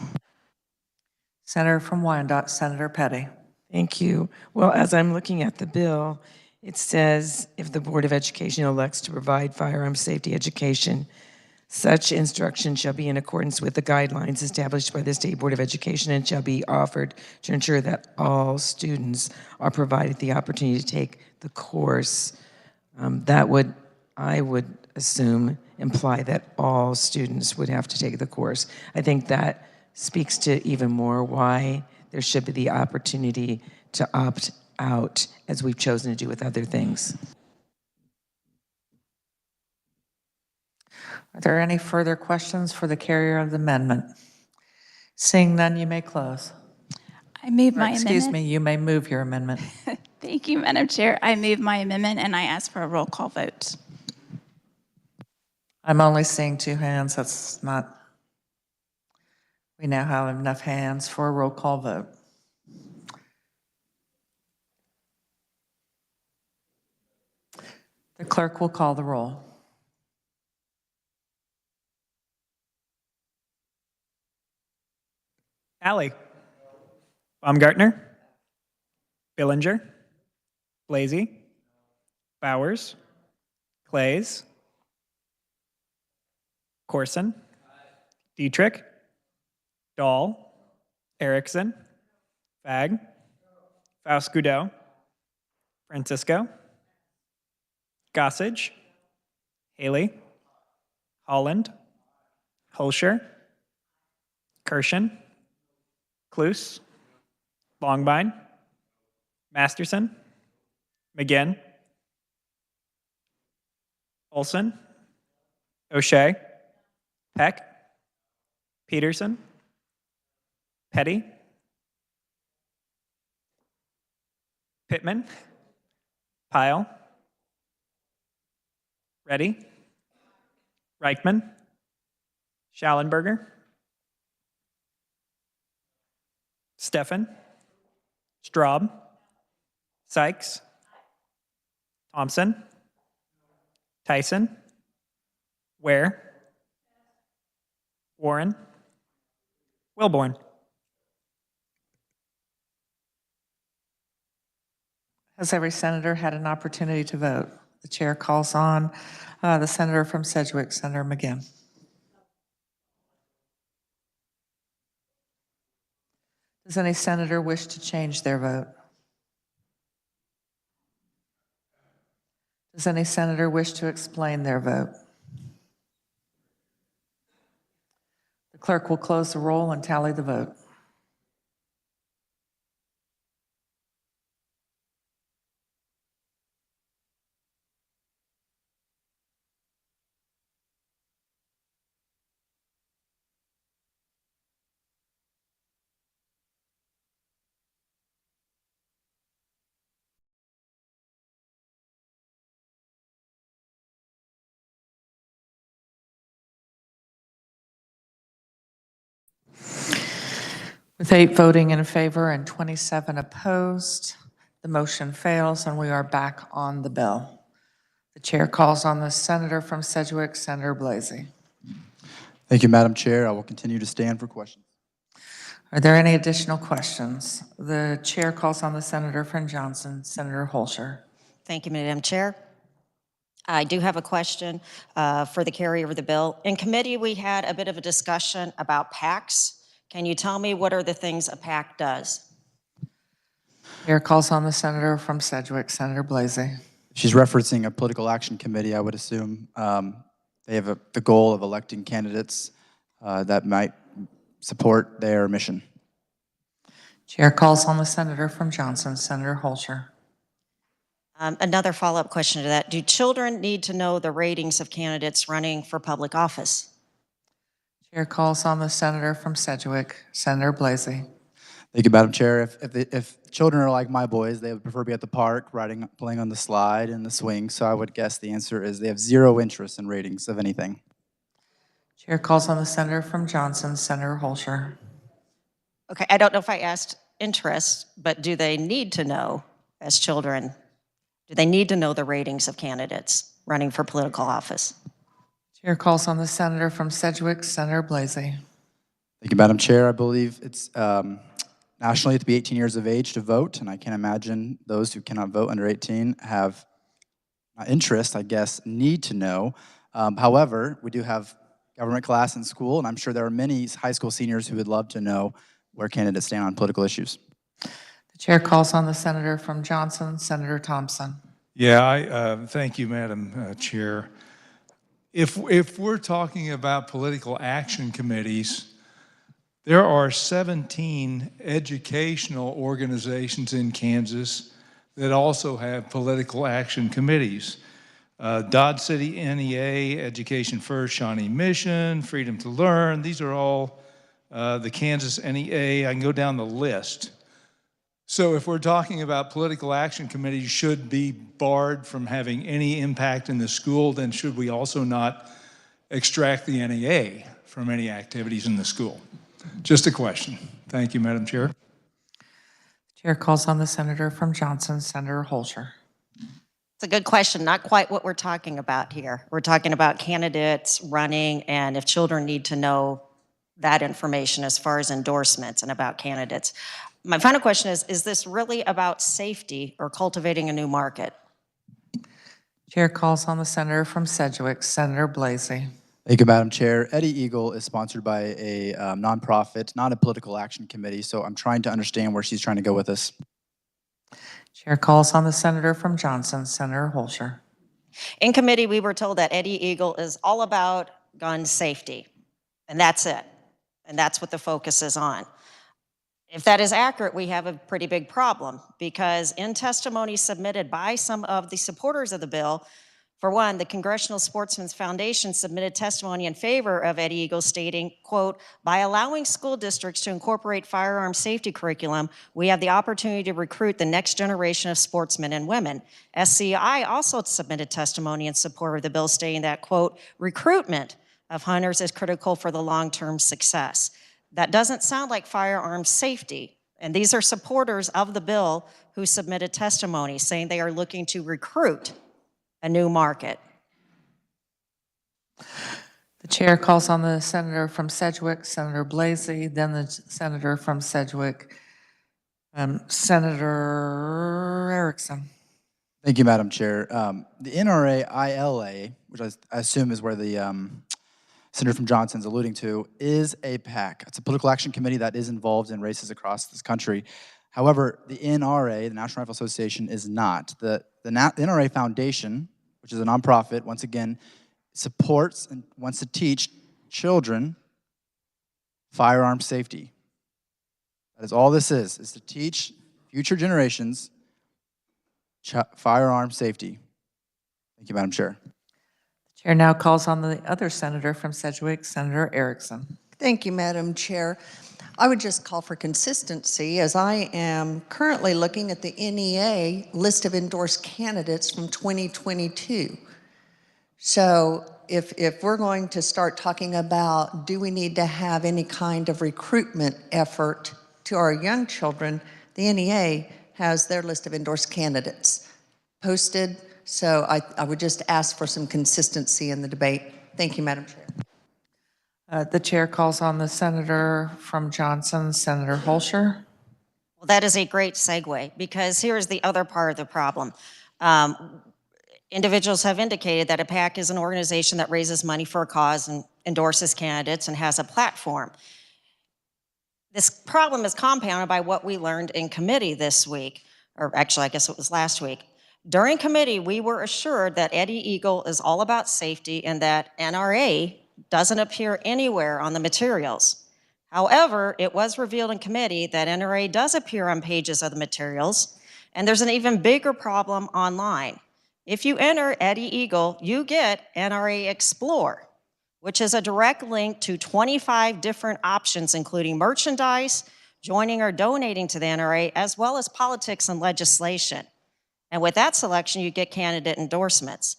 [SPEAKER 9] Senator from Wyandotte, Senator Petty.
[SPEAKER 17] Thank you. Well, as I'm looking at the bill, it says if the Board of Education elects to provide firearm safety education, such instruction shall be in accordance with the guidelines established by the State Board of Education and shall be offered to ensure that all students are provided the opportunity to take the course. I would assume, imply that all students would have to take the course. I think that speaks to even more why there should be the opportunity to opt out, as we've chosen to do with other things.
[SPEAKER 9] Are there any further questions for the carrier of the amendment? Seeing none, you may close.
[SPEAKER 6] I move my
[SPEAKER 9] Excuse
[SPEAKER 6] amendment.
[SPEAKER 9] me, you may move your amendment.
[SPEAKER 6] Thank you, Madam Chair. I move my amendment and I ask for a roll call vote.
[SPEAKER 9] I'm only seeing 2 hands. That's not, we now have enough hands for a roll call vote. The clerk will call the roll.
[SPEAKER 2] Alley. Baumgartner. Billinger. Blasey. Bowers. Clays. Corson. Dietrich. Dahl. Erickson. Fag. Faust-Goudot. Francisco. Gossage. Haley. Holland. Holscher. Kirshen. Cluse. Longbine. Masterson. McGinn. Olson. O'Shea. Peck. Peterson. Petty. Pittman. Pyle. Reddy. Reichman. Schallenberger. Steffen. Straub. Sykes. Thompson. Tyson. Ware. Warren. Wilborn.
[SPEAKER 9] Has every senator had an opportunity to vote? The chair calls on the senator from Sedgwick, Senator McGinn. Does any senator wish to change their vote? Does any senator wish to explain their vote? The clerk will close the roll and tally the vote. With 8 voting in favor and 27 opposed, the motion fails and we are back on the bill. The chair calls on the senator from Sedgwick, Senator Blasey.
[SPEAKER 10] Thank you, Madam Chair. I will continue to stand for questions.
[SPEAKER 9] Are there any additional questions? The chair calls on the senator from Johnson, Senator Holscher.
[SPEAKER 11] Thank you, Madam Chair. I do have a question for the carrier of the bill. In committee, we had a bit of a discussion about PACs. Can you tell me what are the things a PAC does?
[SPEAKER 9] Chair calls on the senator from Sedgwick, Senator Blasey.
[SPEAKER 10] She's referencing a political action committee, I would assume. They have the goal of electing candidates that might support their mission.
[SPEAKER 9] Chair calls on the senator from Johnson, Senator Holscher.
[SPEAKER 11] Another follow-up question to that. Do children need to know the ratings of candidates running for public office?
[SPEAKER 9] Chair calls on the senator from Sedgwick, Senator Blasey.
[SPEAKER 10] Thank you, Madam Chair. If children are like my boys, they would prefer to be at the park, playing on the slide and the swing. So I would guess the answer is they have zero interest in ratings of anything.
[SPEAKER 9] Chair calls on the senator from Johnson, Senator Holscher.
[SPEAKER 11] Okay, I don't know if I asked interest, but do they need to know as children? Do they need to know the ratings of candidates running for political office?
[SPEAKER 9] Chair calls on the senator from Sedgwick, Senator Blasey.
[SPEAKER 10] Thank you, Madam Chair. I believe it's nationally to be 18 years of age to vote, and I can't imagine those who cannot vote under 18 have interest, I guess, need to know. However, we do have government class in school, and I'm sure there are many high school seniors who would love to know where candidates stand on political issues.
[SPEAKER 9] The chair calls on the senator from Johnson, Senator Thompson.
[SPEAKER 14] Yeah, thank you, Madam Chair. If we're talking about political action committees, there are 17 educational organizations in Kansas that also have political action committees. Dodge City NEA, Education First, Shawnee Mission, Freedom to Learn, these are all the Kansas NEA. I can go down the list. So if we're talking about political action committees should be barred from having any impact in the school, then should we also not extract the NEA from any activities in the school? Just a question. Thank you, Madam Chair.
[SPEAKER 9] Chair calls on the senator from Johnson, Senator Holscher.
[SPEAKER 11] It's a good question, not quite what we're talking about here. We're talking about candidates running and if children need to know that information as far as endorsements and about candidates. My final question is this really about safety or cultivating a new market?
[SPEAKER 9] Chair calls on the senator from Sedgwick, Senator Blasey.
[SPEAKER 10] Thank you, Madam Chair. Eddie Eagle is sponsored by a nonprofit, not a political action committee, so I'm trying to understand where she's trying to go with this.
[SPEAKER 9] Chair calls on the senator from Johnson, Senator Holscher.
[SPEAKER 11] In committee, we were told that Eddie Eagle is all about gun safety, and that's it. And that's what the focus is on. If that is accurate, we have a pretty big problem because in testimony submitted by some of the supporters of the bill, for one, the Congressional Sportsmen's Foundation submitted testimony in favor of Eddie Eagle stating, quote, by allowing school districts to incorporate firearm safety curriculum, we have the opportunity to recruit the next generation of sportsmen and women. SCI also submitted testimony in support of the bill stating that, quote, recruitment of hunters is critical for the long-term success. That doesn't sound like firearm safety. And these are supporters of the bill who submitted testimony saying they are looking to recruit a new market.
[SPEAKER 9] The chair calls on the senator from Sedgwick, Senator Blasey, then the senator from Sedgwick, Senator Erickson.
[SPEAKER 10] Thank you, Madam Chair. The NRA-ILA, which I assume is where the Senator from Johnson's alluding to, is a PAC. It's a political action committee that is involved in races across this country. However, the NRA, the National Rifle Association, is not. The NRA Foundation, which is a nonprofit, once again, supports and wants to teach children firearm safety. That is all this is to teach future generations firearm safety. Thank you, Madam Chair.
[SPEAKER 9] The chair now calls on the other senator from Sedgwick, Senator Erickson.
[SPEAKER 18] Thank you, Madam Chair. I would just call for consistency as I am currently looking at the NEA list of endorsed candidates from 2022. So if we're going to start talking about do we need to have any kind of recruitment effort to our young children, the NEA has their list of endorsed candidates posted. So I would just ask for some consistency in the debate. Thank you, Madam Chair.
[SPEAKER 9] The chair calls on the senator from Johnson, Senator Holscher.
[SPEAKER 11] Well, that is a great segue because here's the other part of the problem. Individuals have indicated that a PAC is an organization that raises money for a cause and endorses candidates and has a platform. This problem is compounded by what we learned in committee this week, or actually I guess it was last week. During committee, we were assured that Eddie Eagle is all about safety and that NRA doesn't appear anywhere on the materials. However, it was revealed in committee that NRA does appear on pages of the materials, and there's an even bigger problem online. If you enter Eddie Eagle, you get NRA Explore, which is a direct link to 25 different options, including merchandise, joining or donating to the NRA, as well as politics and legislation. And with that selection, you get candidate endorsements.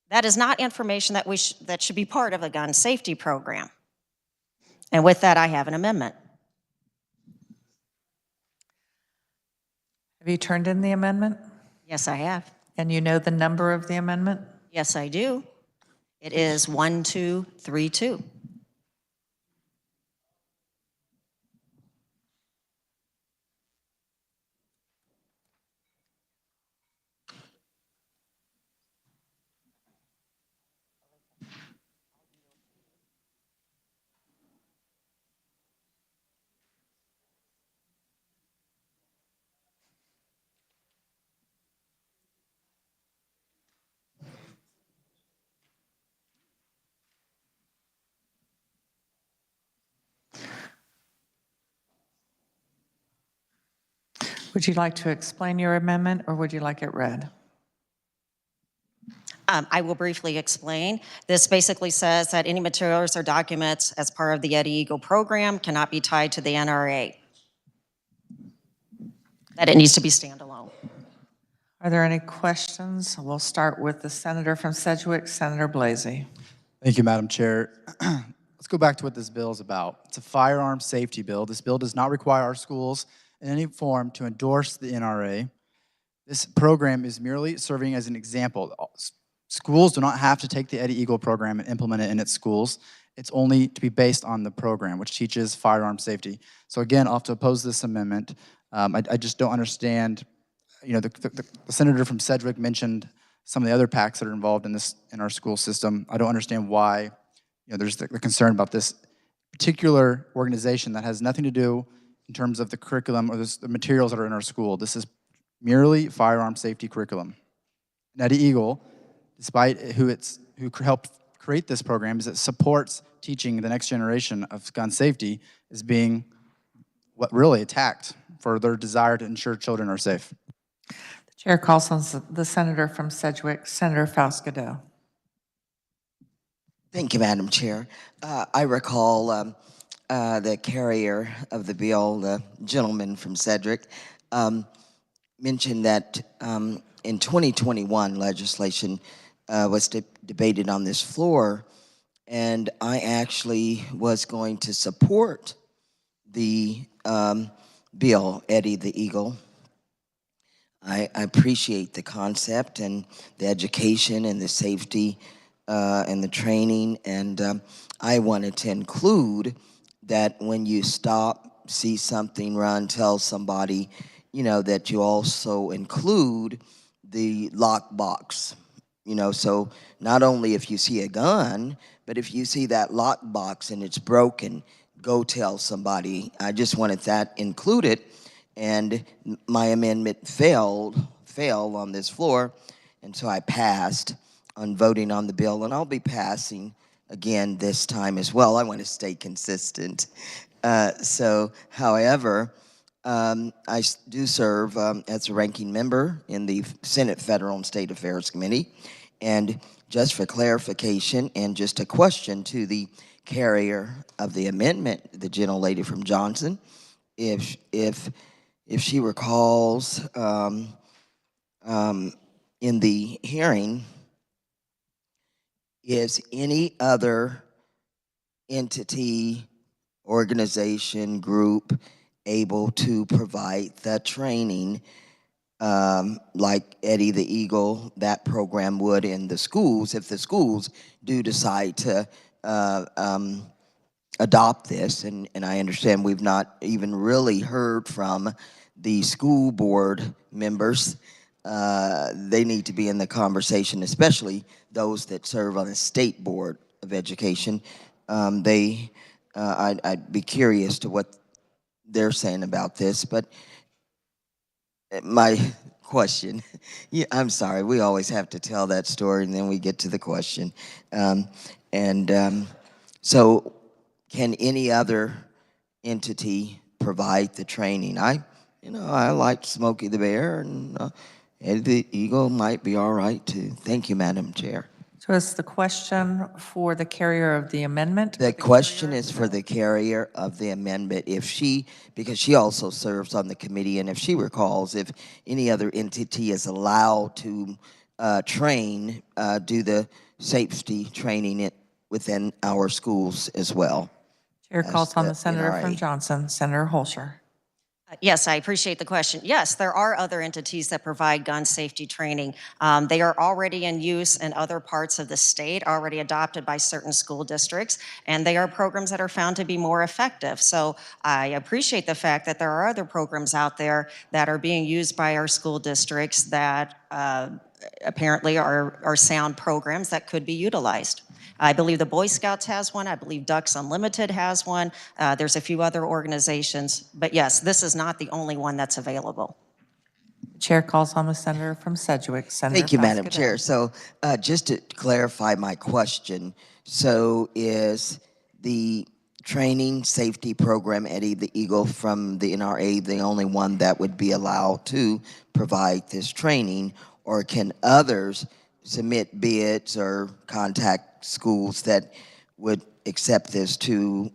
[SPEAKER 11] That is not information that should be part of a gun safety program. And with that, I have an amendment.
[SPEAKER 9] Have you turned in the amendment?
[SPEAKER 11] Yes, I have.
[SPEAKER 9] And you know the number of the amendment?
[SPEAKER 11] Yes, I do. It is 1232.
[SPEAKER 9] Would you like to explain your amendment, or would you like it read?
[SPEAKER 11] I will briefly explain. This basically says that any materials or documents as part of the Eddie Eagle program cannot be tied to the NRA. That it needs to be standalone.
[SPEAKER 9] Are there any questions? We'll start with the senator from Sedgwick, Senator Blasey.
[SPEAKER 10] Thank you, Madam Chair. Let's go back to what this bill is about. It's a firearm safety bill. This bill does not require our schools in any form to endorse the NRA. This program is merely serving as an example. Schools do not have to take the Eddie Eagle program and implement it in its schools. It's only to be based on the program, which teaches firearm safety. So again, I'll have to oppose this amendment. I just don't understand, you know, the senator from Sedgwick mentioned some of the other PACs that are involved in our school system. I don't understand why, you know, there's the concern about this particular organization that has nothing to do in terms of the curriculum or the materials that are in our school. This is merely firearm safety curriculum. And Eddie Eagle, despite who helped create this program, is it supports teaching the next generation of gun safety, is being what really attacked for their desire to ensure children are safe.
[SPEAKER 9] The chair calls on the senator from Sedgwick, Senator Fauscadeau.
[SPEAKER 13] Thank you, Madam Chair. I recall the carrier of the bill, the gentleman from Sedgwick, mentioned that in 2021, legislation was debated on this floor, and I actually was going to support the bill, Eddie the Eagle. I appreciate the concept and the education and the safety and the training, and I wanted to include that when you stop, see something, run, tell somebody, you know, that you also include the lockbox. You know, so not only if you see a gun, but if you see that lockbox and it's broken, go tell somebody. I just wanted that included, and my amendment failed on this floor, and so I passed on voting on the bill, and I'll be passing again this time as well. I want to stay consistent. However, I do serve as a ranking member in the Senate Federal and State Affairs Committee, and just for clarification and just a question to the carrier of the amendment, the gentlelady from Johnson, if she recalls in the hearing, is any other entity, organization, group able to provide the training like Eddie the Eagle, that program would in the schools, if the schools do decide to adopt this? And I understand we've not even really heard from the school board members. They need to be in the conversation, especially those that serve on the state board of education. I'd be curious to what they're saying about this, but my question, yeah, I'm sorry, we always have to tell that story and then we get to the question. So can any other entity provide the training? I like Smokey the Bear, and Eddie the Eagle might be all right too. Thank you, Madam Chair.
[SPEAKER 9] So is the question for the carrier of the amendment?
[SPEAKER 13] The question is for the carrier of the amendment. If she, because she also serves on the committee, and if she recalls, if any other entity is allowed to train, do the safety training within our schools as well.
[SPEAKER 9] Chair calls on the
[SPEAKER 13] That's
[SPEAKER 9] senator
[SPEAKER 13] NRA.
[SPEAKER 9] from Johnson, Senator Holscher.
[SPEAKER 11] Yes, I appreciate the question. Yes, there are other entities that provide gun safety training. They are already in use in other parts of the state, already adopted by certain school districts, and they are programs that are found to be more effective. So I appreciate the fact that there are other programs out there that are being used by our school districts that apparently are sound programs that could be utilized. I believe the Boy Scouts has one. I believe Ducks Unlimited has one. There's a few other organizations. But yes, this is not the only one that's available.
[SPEAKER 9] The chair calls on the senator from Sedgwick, Senator
[SPEAKER 13] Thank you, Madam
[SPEAKER 9] Fasquedel.
[SPEAKER 13] Chair. So just to clarify my question, so is the training safety program, Eddie the Eagle from the NRA, the only one that would be allowed to provide this training, or can others submit bids or contact schools that would accept this to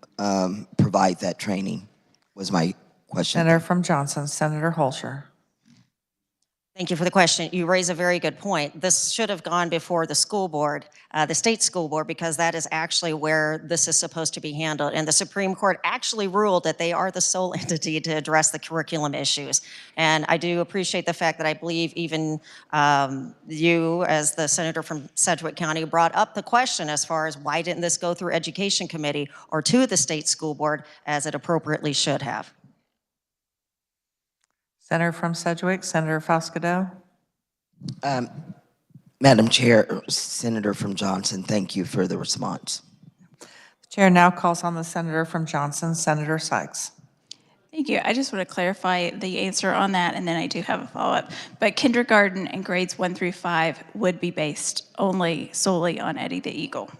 [SPEAKER 13] provide that training, was my question.
[SPEAKER 9] Senator from Johnson, Senator Holscher.
[SPEAKER 11] Thank you for the question. You raise a very good point. This should have gone before the school board, the state school board, because that is actually where this is supposed to be handled. And the Supreme Court actually ruled that they are the sole entity to address the curriculum issues. And I do appreciate the fact that I believe even you, as the senator from Sedgwick County, brought up the question as far as why didn't this go through Education Committee or to the state school board as it appropriately should have.
[SPEAKER 9] Senator from Sedgwick, Senator Fasquedel.
[SPEAKER 13] Madam Chair, Senator from Johnson, thank you for the response.
[SPEAKER 9] The chair now calls on the senator from Johnson, Senator Sykes.
[SPEAKER 6] Thank you. I just want to clarify the answer on that, and then I do have a follow-up. But kindergarten and grades 1 through 5 would be based solely on Eddie the Eagle.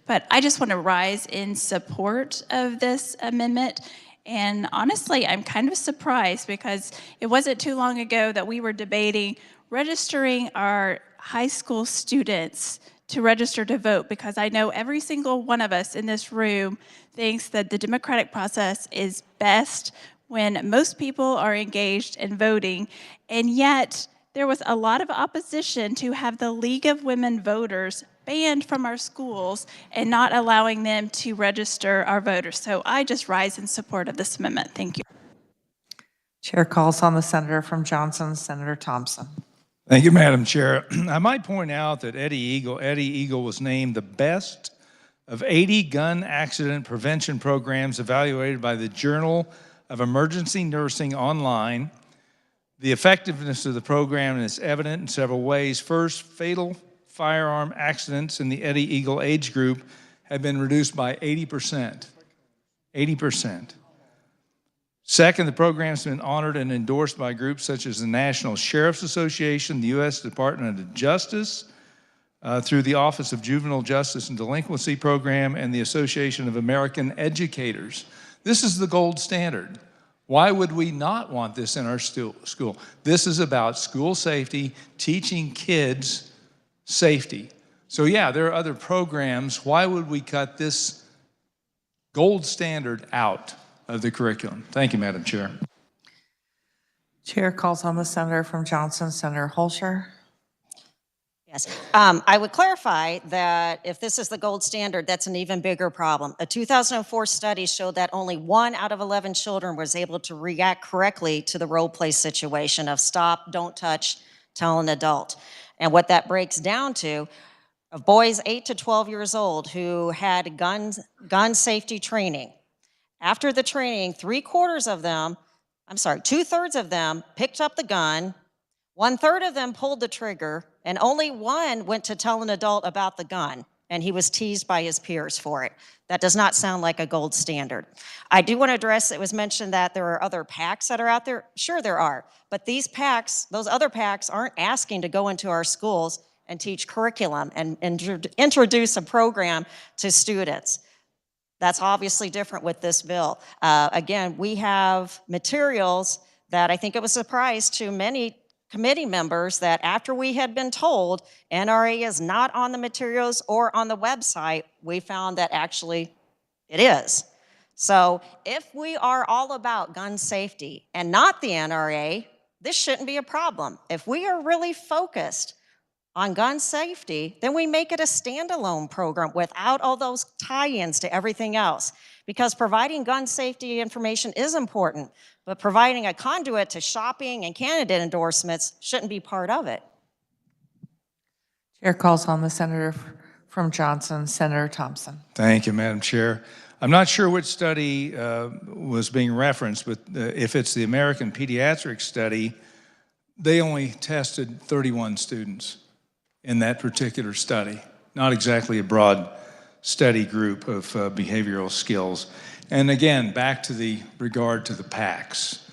[SPEAKER 6] But I just want to rise in support of this amendment. And honestly, I'm kind of surprised because it wasn't too long ago that we were debating registering our high school students to register to vote, because I know every single one of us in this room thinks that the democratic process is best when most people are engaged in voting. And yet there was a lot of opposition to have the League of Women Voters banned from our schools and not allowing them to register our voters. So I just rise in support of this amendment. Thank you.
[SPEAKER 9] Chair calls on the senator from Johnson, Senator Thompson.
[SPEAKER 14] Thank you, Madam Chair. I might point out that Eddie Eagle was named the best of 80 gun accident prevention programs evaluated by the Journal of Emergency Nursing Online. The effectiveness of the program is evident in several ways. First, fatal firearm accidents in the Eddie Eagle age group have been reduced by 80%. 80%. Second, the program's been honored and endorsed by groups such as the National Sheriff's Association, the U.S. Department of Justice, through the Office of Juvenile Justice and Delinquency Program, and the Association of American Educators. This is the gold standard. Why would we not want this in our school? This is about school safety, teaching kids safety. So yeah, there are other programs. Why would we cut this gold standard out of the curriculum? Thank you, Madam Chair.
[SPEAKER 9] Chair calls on the senator from Johnson, Senator Holscher.
[SPEAKER 11] Yes, I would clarify that if this is the gold standard, that's an even bigger problem. A 2004 study showed that only 1 out of 11 children was able to react correctly to the role play situation of stop, don't touch, tell an adult. And what that breaks down to, of boys 8 to 12 years old who had gun safety training, after the training, 2/3 of them picked up the gun, 1/3 of them pulled the trigger, and only 1 went to tell an adult about the gun, and he was teased by his peers for it. That does not sound like a gold standard. I do want to address, it was mentioned that there are other PACs that are out there. Sure there are, but these PACs, those other PACs aren't asking to go into our schools and teach curriculum and introduce a program to students. That's obviously different with this bill. Again, we have materials that I think it was a surprise to many committee members that after we had been told NRA is not on the materials or on the website, we found that actually it is. So if we are all about gun safety and not the NRA, this shouldn't be a problem. If we are really focused on gun safety, then we make it a standalone program without all those tie-ins to everything else. Because providing gun safety information is important, but providing a conduit to shopping and candidate endorsements shouldn't be part of it.
[SPEAKER 9] Chair calls on the senator from Johnson, Senator Thompson.
[SPEAKER 14] Thank you, Madam Chair. I'm not sure which study was being referenced, but if it's the American Pediatric Study, they only tested 31 students in that particular study. Not exactly a broad study group of behavioral skills. And again, back to the regard to the PACs.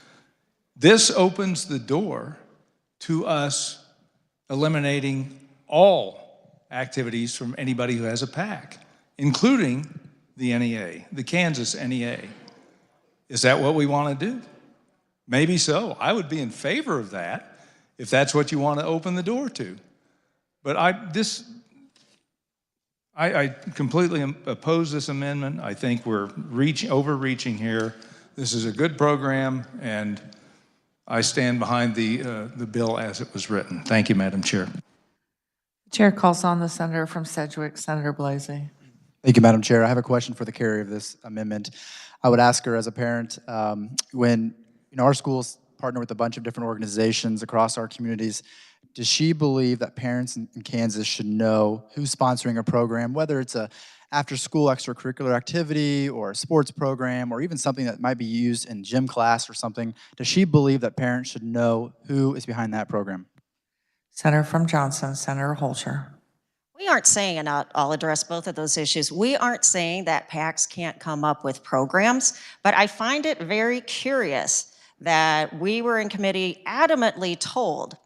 [SPEAKER 14] This opens the door to us eliminating all activities from anybody who has a PAC, including the NEA, the Kansas NEA. Is that what we want to do? Maybe so. I would be in favor of that if that's what you want to open the door to. But I completely oppose this amendment. I think we're overreaching here. This is a good program, and I stand behind the bill as it was written. Thank you, Madam Chair.
[SPEAKER 9] Chair calls on the senator from Sedgwick, Senator Blasey.
[SPEAKER 10] Thank you, Madam Chair. I have a question for the carrier of this amendment. I would ask her as a parent, when our schools partner with a bunch of different organizations across our communities, does she believe that parents in Kansas should know who's sponsoring a program, whether it's a after-school extracurricular activity or a sports program or even something that might be used in gym class or something? Does she believe that parents should know who is behind that program?
[SPEAKER 9] Senator from Johnson, Senator Holscher.
[SPEAKER 11] We aren't saying, and I'll address both of those issues, we aren't saying that PACs can't come up with programs, but I find it very curious that we were in committee adamantly told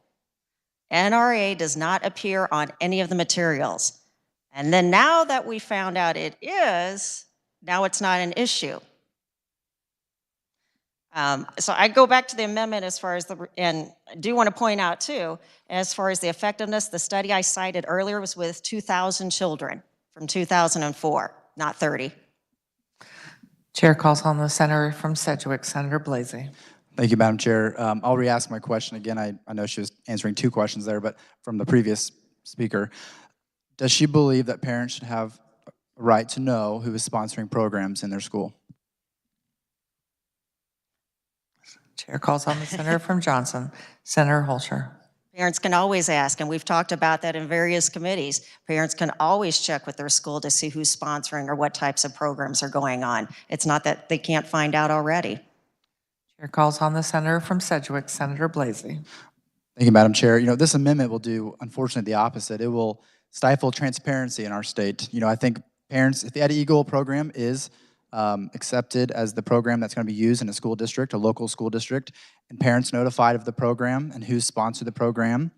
[SPEAKER 11] NRA does not appear on any of the materials. And then now that we found out it is, now it's not an issue. So I go back to the amendment as far as and I do want to point out too, as far as the effectiveness, the study I cited earlier was with 2,000 children from 2004, not 30.
[SPEAKER 9] Chair calls on the senator from Sedgwick, Senator Blasey.
[SPEAKER 10] Thank you, Madam Chair. I'll re-ask my question again. I know she was answering two questions there, but from the previous speaker. Does she believe that parents should have a right to know who is sponsoring programs in their school?
[SPEAKER 9] Chair calls on the senator from Johnson, Senator Holscher.
[SPEAKER 11] Parents can always ask, and we've talked about that in various committees. Parents can always check with their school to see who's sponsoring or what types of programs are going on. It's not that they can't find out already.
[SPEAKER 9] Chair calls on the senator from Sedgwick, Senator Blasey.
[SPEAKER 10] Thank you, Madam Chair. This amendment will do, unfortunately, the opposite. It will stifle transparency in our state. I think parents, if the Ed Eagle program is accepted as the program that's going to be used in a school district, a local school district, and parents notified of the program and who sponsored the program,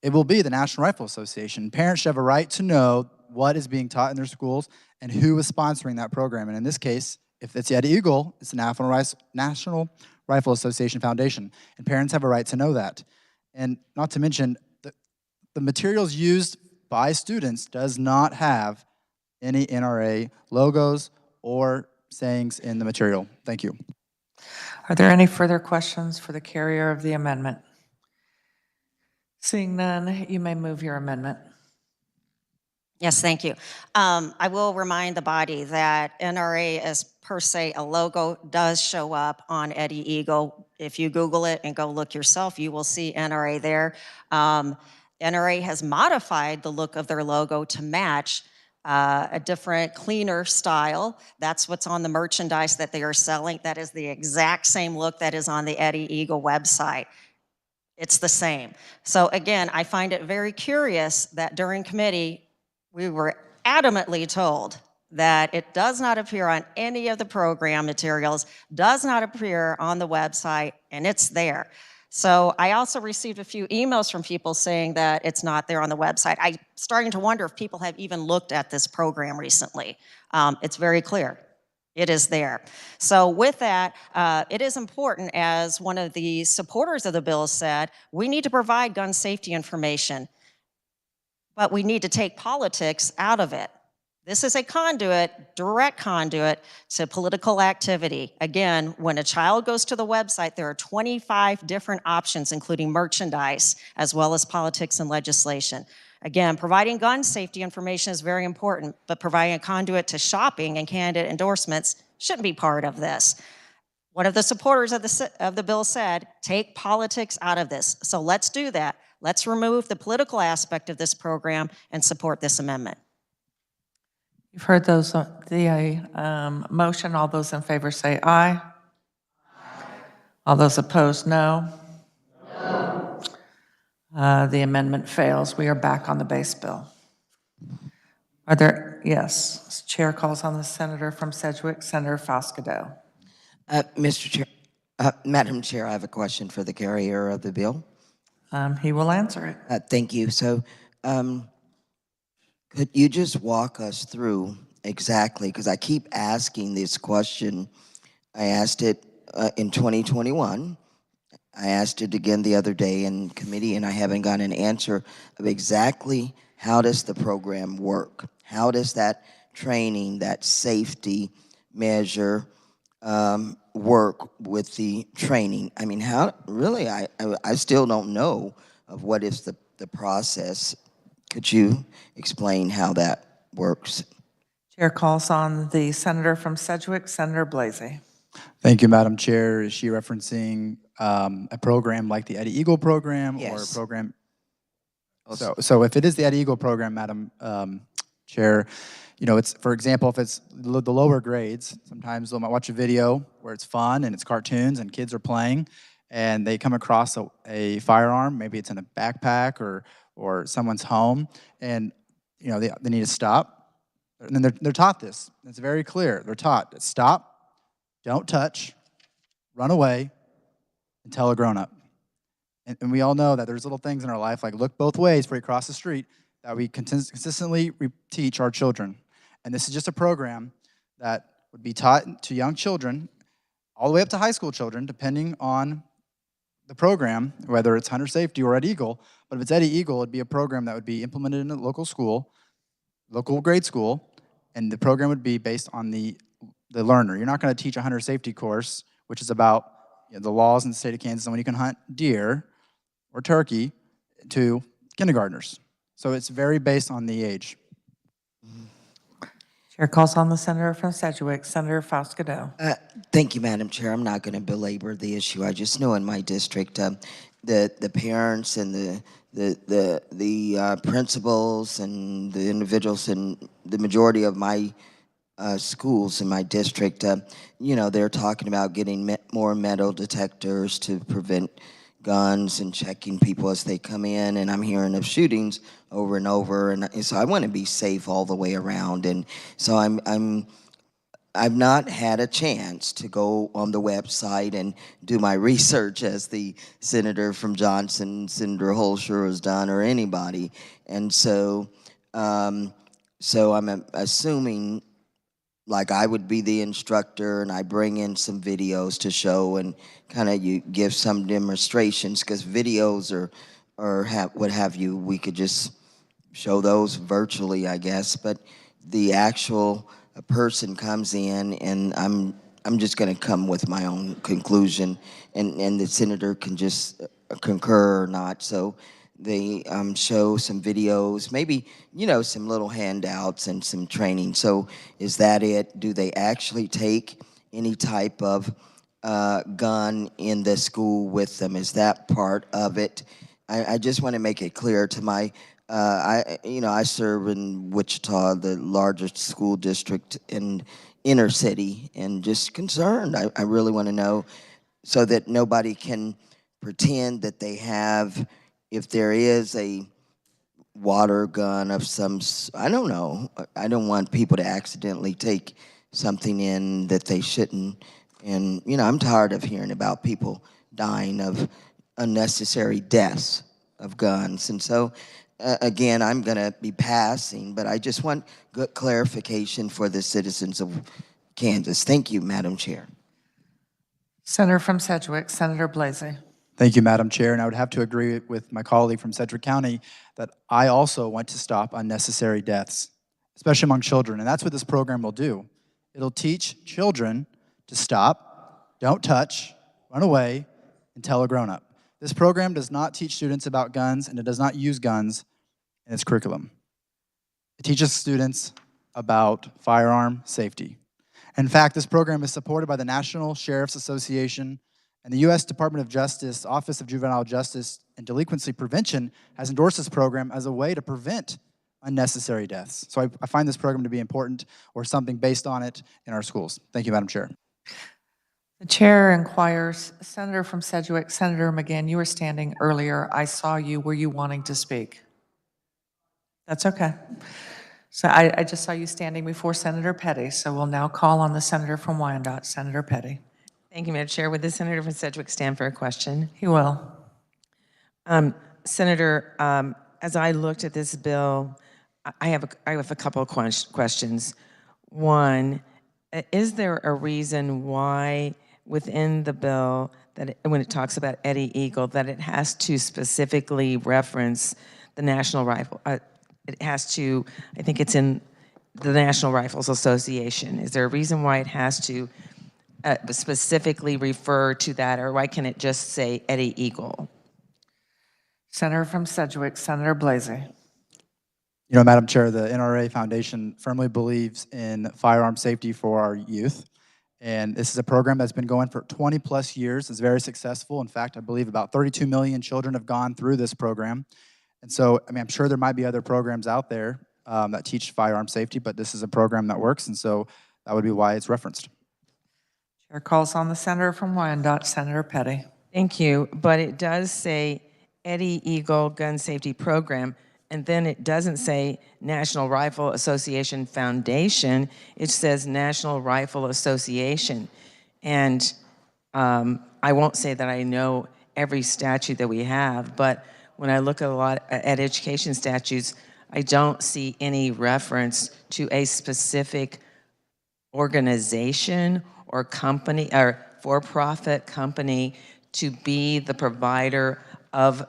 [SPEAKER 10] it will be the National Rifle Association. Parents should have a right to know what is being taught in their schools and who is sponsoring that program. And in this case, if it's the Ed Eagle, it's the National Rifle Association Foundation, and parents have a right to know that. And not to mention, the materials used by students does not have any NRA logos or sayings in the material. Thank you.
[SPEAKER 9] Are there any further questions for the carrier of the amendment? Seeing none, you may move your amendment.
[SPEAKER 11] Yes, thank you. I will remind the body that NRA as per se a logo does show up on Eddie Eagle. If you Google it and go look yourself, you will see NRA there. NRA has modified the look of their logo to match a different, cleaner style. That's what's on the merchandise that they are selling. That is the exact same look that is on the Eddie Eagle website. It's the same. So again, I find it very curious that during committee, we were adamantly told that it does not appear on any of the program materials, does not appear on the website, and it's there. So I also received a few emails from people saying that it's not there on the website. I'm starting to wonder if people have even looked at this program recently. It's very clear. It is there. So with that, it is important, as one of the supporters of the bill said, we need to provide gun safety information, but we need to take politics out of it. This is a conduit, direct conduit to political activity. Again, when a child goes to the website, there are 25 different options, including merchandise, as well as politics and legislation. Again, providing gun safety information is very important, but providing a conduit to shopping and candidate endorsements shouldn't be part of this. One of the supporters of the bill said, take politics out of this. So let's do that. Let's remove the political aspect of this program and support this amendment.
[SPEAKER 9] You've heard the motion. All those in favor say aye. All those opposed, no. The amendment fails. We are back on the base bill. Are there, yes, Chair calls on the senator from Sedgwick, Senator Foscato.
[SPEAKER 13] Mr. Chair, Madam Chair, I have a question for the carrier of the bill.
[SPEAKER 9] He will answer it.
[SPEAKER 13] Thank you. So could you just walk us through exactly, because I keep asking this question. I asked it in 2021. I asked it again the other day in committee, and I haven't gotten an answer of exactly how does the program work? How does that training, that safety measure work with the training? I mean, how, really, I still don't know of what is the process. Could you explain how that works?
[SPEAKER 9] Chair calls on the senator from Sedgwick, Senator Blasey.
[SPEAKER 10] Thank you, Madam Chair. Is she referencing a program like the Eddie Eagle program?
[SPEAKER 13] Yes.
[SPEAKER 10] Or a program? So if it is the Eddie Eagle program, Madam Chair, you know, it's, for example, if it's the lower grades, sometimes they might watch a video where it's fun and it's cartoons and kids are playing and they come across a firearm, maybe it's in a backpack or someone's home, and you know, they need to stop. And then they're taught this. It's very clear. They're taught, stop, don't touch, run away, and tell a grown-up. And we all know that there's little things in our life, like look both ways before you cross the street, that we consistently teach our children. And this is just a program that would be taught to young children, all the way up to high school children, depending on the program, whether it's hunter safety or Eddie Eagle. But if it's Eddie Eagle, it'd be a program that would be implemented in a local school, local grade school, and the program would be based on the learner. You're not going to teach a hunter safety course, which is about the laws in the state of Kansas and when you can hunt deer or turkey, to kindergartners. So it's very based on the age.
[SPEAKER 9] Chair calls on the senator from Sedgwick, Senator Foscato.
[SPEAKER 13] Thank you, Madam Chair. I'm not going to belabor the issue. I just know in my district, the parents and the principals and the individuals in the majority of my schools in my district, you know, they're talking about getting more metal detectors to prevent guns and checking people as they come in, and I'm hearing of shootings over and over, and so I want to be safe all the way around, and so I've not had a chance to go on the website and do my research as the senator from Johnson, Senator Holscher has done, or anybody, and so I'm assuming like I would be the instructor and I bring in some videos to show and kind of you give some demonstrations, because videos or what have you, we could just show those virtually, I guess, but the actual person comes in and I'm just going to come with my own conclusion, and the senator can just concur or not. So they show some videos, maybe, you know, some little handouts and some training. So is that it? Do they actually take any type of gun in the school with them? Is that part of it? I just want to make it clear to my, I serve in Wichita, the largest school district in inner city, and just concerned. I really want to know so that nobody can pretend that they have, if there is a water gun of some, I don't know. I don't want people to accidentally take something in that they shouldn't. And, you know, I'm tired of hearing about people dying of unnecessary deaths of guns. And so, again, I'm going to be passing, but I just want good clarification for the citizens of Kansas. Thank you, Madam Chair.
[SPEAKER 9] Senator from Sedgwick, Senator Blasey.
[SPEAKER 10] Thank you, Madam Chair. And I would have to agree with my colleague from Sedgwick County that I also want to stop unnecessary deaths, especially among children. And that's what this program will do. It'll teach children to stop, don't touch, run away, and tell a grown-up. This program does not teach students about guns, and it does not use guns in its curriculum. It teaches students about firearm safety. In fact, this program is supported by the National Sheriff's Association, and the U.S. Department of Justice, Office of Juvenile Justice and Delinquency Prevention has endorsed this program as a way to prevent unnecessary deaths. So I find this program to be important, or something based on it in our schools. Thank you, Madam Chair.
[SPEAKER 9] The chair inquires, Senator from Sedgwick, Senator McGinn, you were standing earlier. I saw you. Were you wanting to speak? That's okay. So I just saw you standing before Senator Petty, so we'll now call on the senator from Wyandotte, Senator Petty.
[SPEAKER 17] Thank you, Madam Chair. Would the senator from Sedgwick stand for a question?
[SPEAKER 9] He will.
[SPEAKER 17] Senator, as I looked at this bill, I have a couple of questions. One, is there a reason why within the bill that when it talks about Eddie Eagle, that it has to specifically reference the National Rifle? It has to, I think it's in the National Rifles Association. Is there a reason why it has to specifically refer to that, or why can't it just say Eddie Eagle?
[SPEAKER 9] Senator from Sedgwick, Senator Blasey.
[SPEAKER 10] You know, Madam Chair, the NRA Foundation firmly believes in firearm safety for our youth. And this is a program that's been going for 20 plus years. It's very successful. In fact, I believe about 32 million children have gone through this program. And so, I mean, I'm sure there might be other programs out there that teach firearm safety, but this is a program that works. And so that would be why it's referenced.
[SPEAKER 9] Chair calls on the senator from Wyandotte, Senator Petty.
[SPEAKER 17] Thank you. But it does say Eddie Eagle Gun Safety Program, and then it doesn't say National Rifle Association Foundation. It says National Rifle Association. And I won't say that I know every statute that we have, but when I look at education statutes, I don't see any reference to a specific organization or company or for-profit company to be the provider of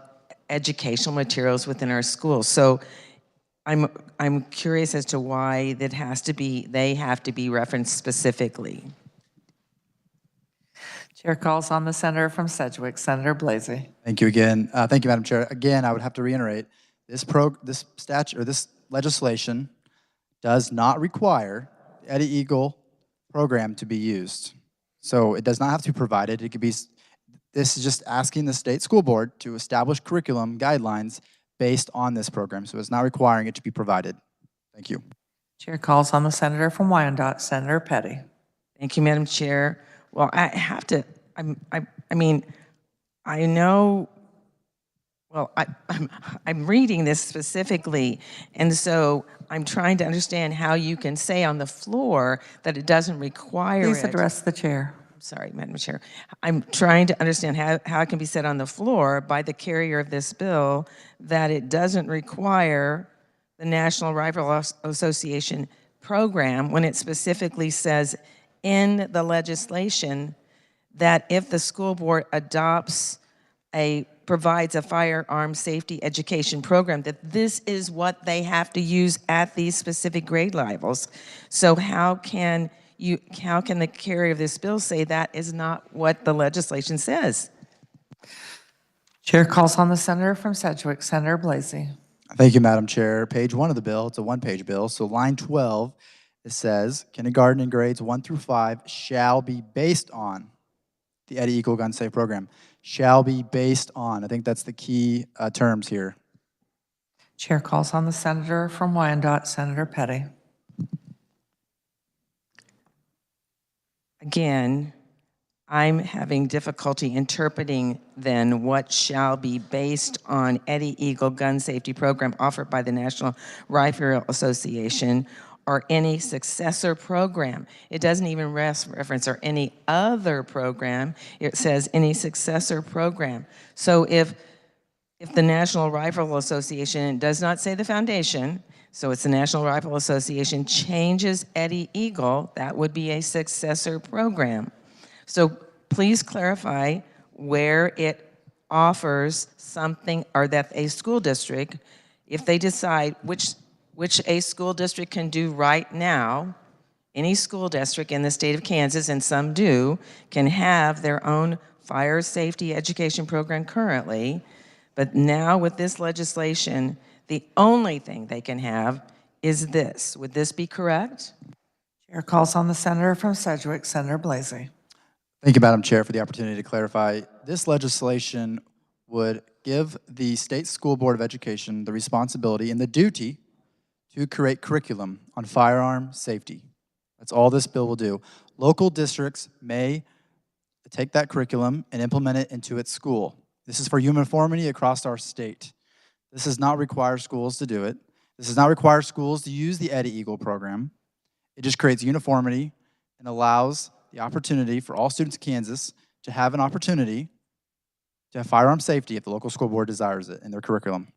[SPEAKER 17] educational materials within our schools. So I'm curious as to why they have to be referenced specifically.
[SPEAKER 9] Chair calls on the senator from Sedgwick, Senator Blasey.
[SPEAKER 10] Thank you again. Thank you, Madam Chair. Again, I would have to reiterate, this statute or this legislation does not require the Eddie Eagle program to be used. So it does not have to be provided. It could be. This is just asking the state school board to establish curriculum guidelines based on this program. So it's not requiring it to be provided. Thank you.
[SPEAKER 9] Chair calls on the senator from Wyandotte, Senator Petty.
[SPEAKER 17] Thank you, Madam Chair. Well, I have to, I mean, I know, well, I'm reading this specifically, and so I'm trying to understand how you can say on the floor that it doesn't require
[SPEAKER 9] Please
[SPEAKER 17] it.
[SPEAKER 9] address the chair.
[SPEAKER 17] Sorry, Madam Chair. I'm trying to understand how it can be said on the floor by the carrier of this bill that it doesn't require the National Rifle Association program when it specifically says in the legislation that if the school board provides a firearm safety education program, that this is what they have to use at these specific grade levels. So how can the carrier of this bill say that is not what the legislation says?
[SPEAKER 9] Chair calls on the senator from Sedgwick, Senator Blasey.
[SPEAKER 10] Thank you, Madam Chair. Page 1 of the bill, it's a one-page bill. So line 12, it says, kindergarten and grades 1 through 5 shall be based on the Eddie Eagle Gun Safe Program. Shall be based on. I think that's the key terms here.
[SPEAKER 9] Chair calls on the senator from Wyandotte, Senator Petty.
[SPEAKER 17] Again, I'm having difficulty interpreting then what shall be based on Eddie Eagle Gun Safety Program offered by the National Rifle Association or any successor program. It doesn't even reference or any other program. It says any successor program. So if the National Rifle Association does not say the foundation, So it's the National Rifle Association changes Eddie Eagle, that would be a successor program. So please clarify where it offers something, or that a school district, if they decide which a school district can do right now, any school district in the state of Kansas, and some do, can have their own fire safety education program currently. But now with this legislation, the only thing they can have is this. Would this be correct?
[SPEAKER 9] Chair calls on the senator from Sedgwick, Senator Blasey.
[SPEAKER 10] Thank you, Madam Chair, for the opportunity to clarify. This legislation would give the State School Board of Education the responsibility and the duty to create curriculum on firearm safety. That's all this bill will do. Local districts may take that curriculum and implement it into its school. This is for uniformity across our state. This does not require schools to do it. This does not require schools to use the Eddie Eagle program. It just creates uniformity and allows the opportunity for all students in Kansas to have an opportunity to have firearm safety if the local school board desires it in their curriculum.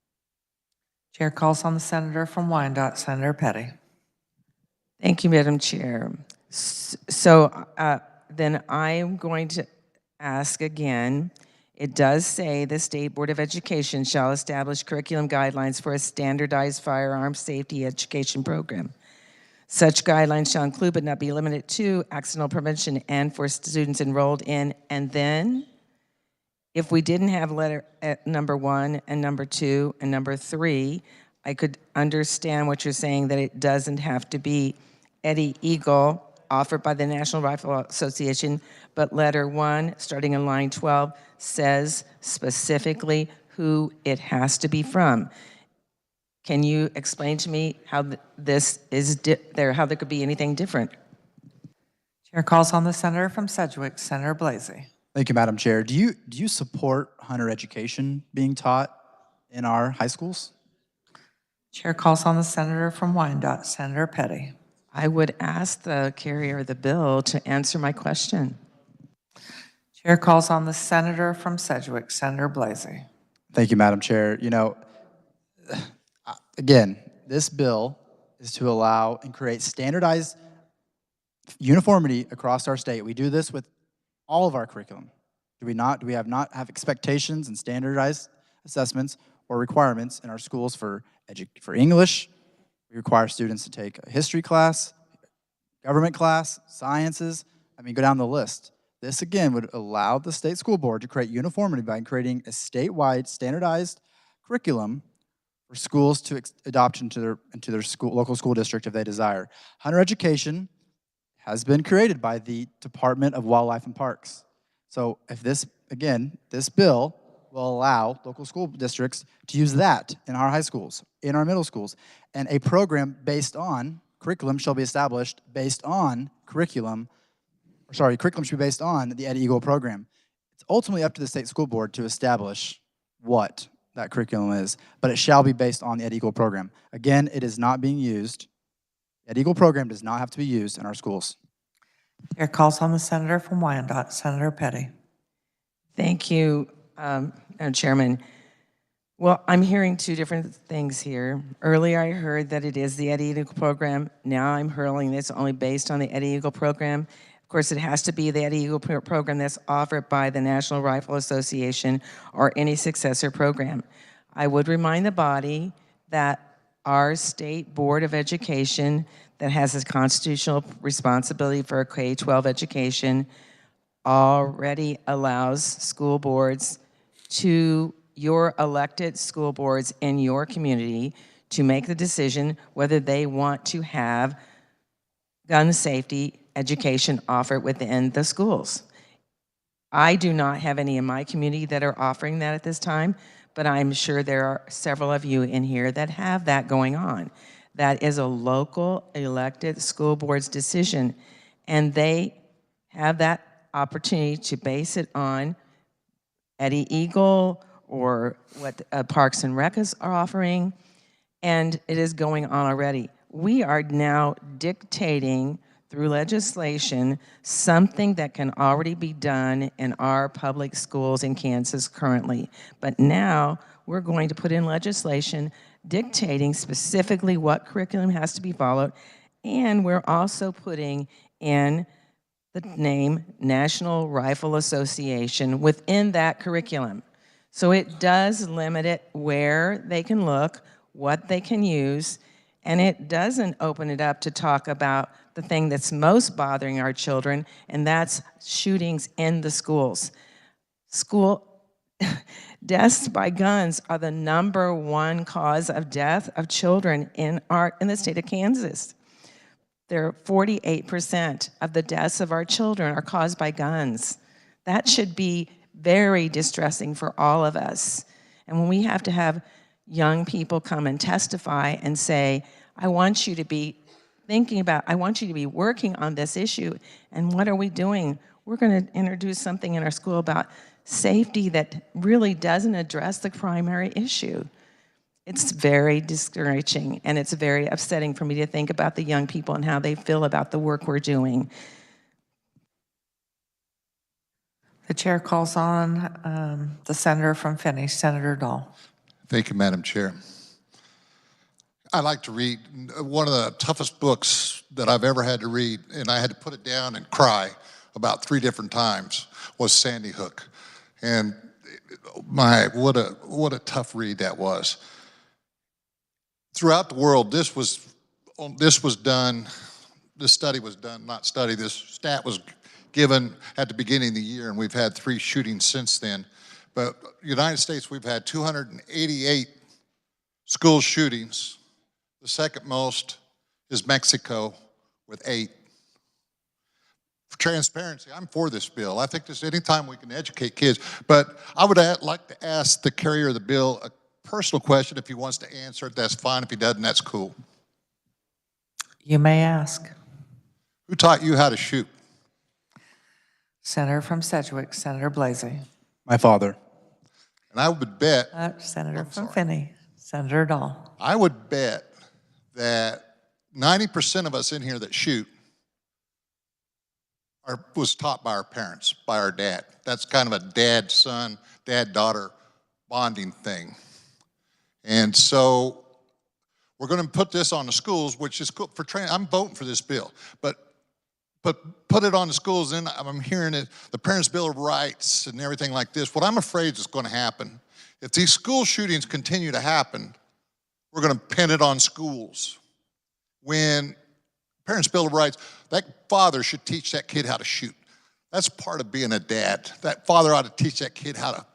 [SPEAKER 9] Chair calls on the senator from Wyandotte, Senator Petty.
[SPEAKER 17] Thank you, Madam Chair. So then I'm going to ask again. It does say the State Board of Education shall establish curriculum guidelines for a standardized firearm safety education program. Such guidelines shall include but not be limited to accidental prevention and for students enrolled in. And then, if we didn't have letter number 1 and number 2 and number 3, I could understand what you're saying, that it doesn't have to be Eddie Eagle offered by the National Rifle Association, but letter 1, starting in line 12, says specifically who it has to be from. Can you explain to me how this is how there could be anything different?
[SPEAKER 9] Chair calls on the senator from Sedgwick, Senator Blasey.
[SPEAKER 10] Thank you, Madam Chair. Do you support hunter education being taught in our high schools?
[SPEAKER 9] Chair calls on the senator from Wyandotte, Senator Petty.
[SPEAKER 17] I would ask the carrier of the bill to answer my question.
[SPEAKER 9] Chair calls on the senator from Sedgwick, Senator Blasey.
[SPEAKER 10] Thank you, Madam Chair. You know, again, this bill is to allow and create standardized uniformity across our state. We do this with all of our curriculum. Do we not have expectations and standardized assessments or requirements in our schools for English? We require students to take a history class, government class, sciences. I mean, go down the list. This, again, would allow the state school board to create uniformity by creating a statewide standardized curriculum for schools to adopt into their local school district if they desire. Hunter education has been created by the Department of Wildlife and Parks. So if this bill will allow local school districts to use that in our high schools, in our middle schools, and a program based on curriculum shall be established based on curriculum should be based on the Eddie Eagle program. It's ultimately up to the state school board to establish what that curriculum is, but it shall be based on the Eddie Eagle program. Again, it is not being used. The Eddie Eagle program does not have to be used in our schools.
[SPEAKER 9] Chair calls on the senator from Wyandotte, Senator Petty.
[SPEAKER 17] Thank you, Madam Chairman. Well, I'm hearing two different things here. Earlier, I heard that it is the Eddie Eagle program. Now I'm hurling it's only based on the Eddie Eagle program. Of course, it has to be the Eddie Eagle program that's offered by the National Rifle Association or any successor program. I would remind the body that our State Board of Education that has a constitutional responsibility for K-12 education already allows school boards to your elected school boards in your community to make the decision whether they want to have gun safety education offered within the schools. I do not have any in my community that are offering that at this time, but I'm sure there are several of you in here that have that going on. That is a local elected school board's decision, and they have that opportunity to base it on Eddie Eagle or what Parks and Rec are offering, and it is going on already. We are now dictating through legislation something that can already be done in our public schools in Kansas currently. But now we're going to put in legislation dictating specifically what curriculum has to be followed. And we're also putting in the name National Rifle Association within that curriculum. So it does limit it where they can look, what they can use, and it doesn't open it up to talk about the thing that's most bothering our children, and that's shootings in the schools. School deaths by guns are the #1 cause of death of children in the state of Kansas. 48% of the deaths of our children are caused by guns. That should be very distressing for all of us. And when we have to have young people come and testify and say, I want you to be thinking about, I want you to be working on this issue. And what are we doing? We're going to introduce something in our school about safety that really doesn't address the primary issue. It's very discouraging, and it's very upsetting for me to think about the young people and how they feel about the work we're doing.
[SPEAKER 9] The chair calls on the senator from Finney, Senator Dahl.
[SPEAKER 19] Thank you, Madam Chair. I like to read. One of the toughest books that I've ever had to read, and I had to put it down and cry about 3 different times, was Sandy Hook. And my, what a tough read that was. Throughout the world, this study was done, not study, this stat was given at the beginning of the year, and we've had 3 shootings since then. But United States, we've had 288 school shootings. The second most is Mexico with 8. For transparency, I'm for this bill. I think this anytime we can educate kids, but I would like to ask the carrier of the bill a personal question. If he wants to answer it, that's fine. If he doesn't, that's cool.
[SPEAKER 9] You may ask.
[SPEAKER 19] Who taught you how to shoot?
[SPEAKER 9] Senator from Sedgwick, Senator Blasey.
[SPEAKER 10] My father.
[SPEAKER 19] And I would bet.
[SPEAKER 9] Senator from Finney, Senator Dahl.
[SPEAKER 19] I would bet that 90% of us in here that shoot was taught by our parents, by our dad. That's kind of a dad-son, dad-daughter bonding thing. And so we're going to put this on the schools, which is cool for training. I'm voting for this bill, but put it on the schools, and I'm hearing it, the Parents' Bill of Rights and everything like this. What I'm afraid is going to happen, if these school shootings continue to happen, we're going to pin it on schools. When Parents' Bill of Rights, that father should teach that kid how to shoot. That's part of being a dad. That father ought to teach that kid how to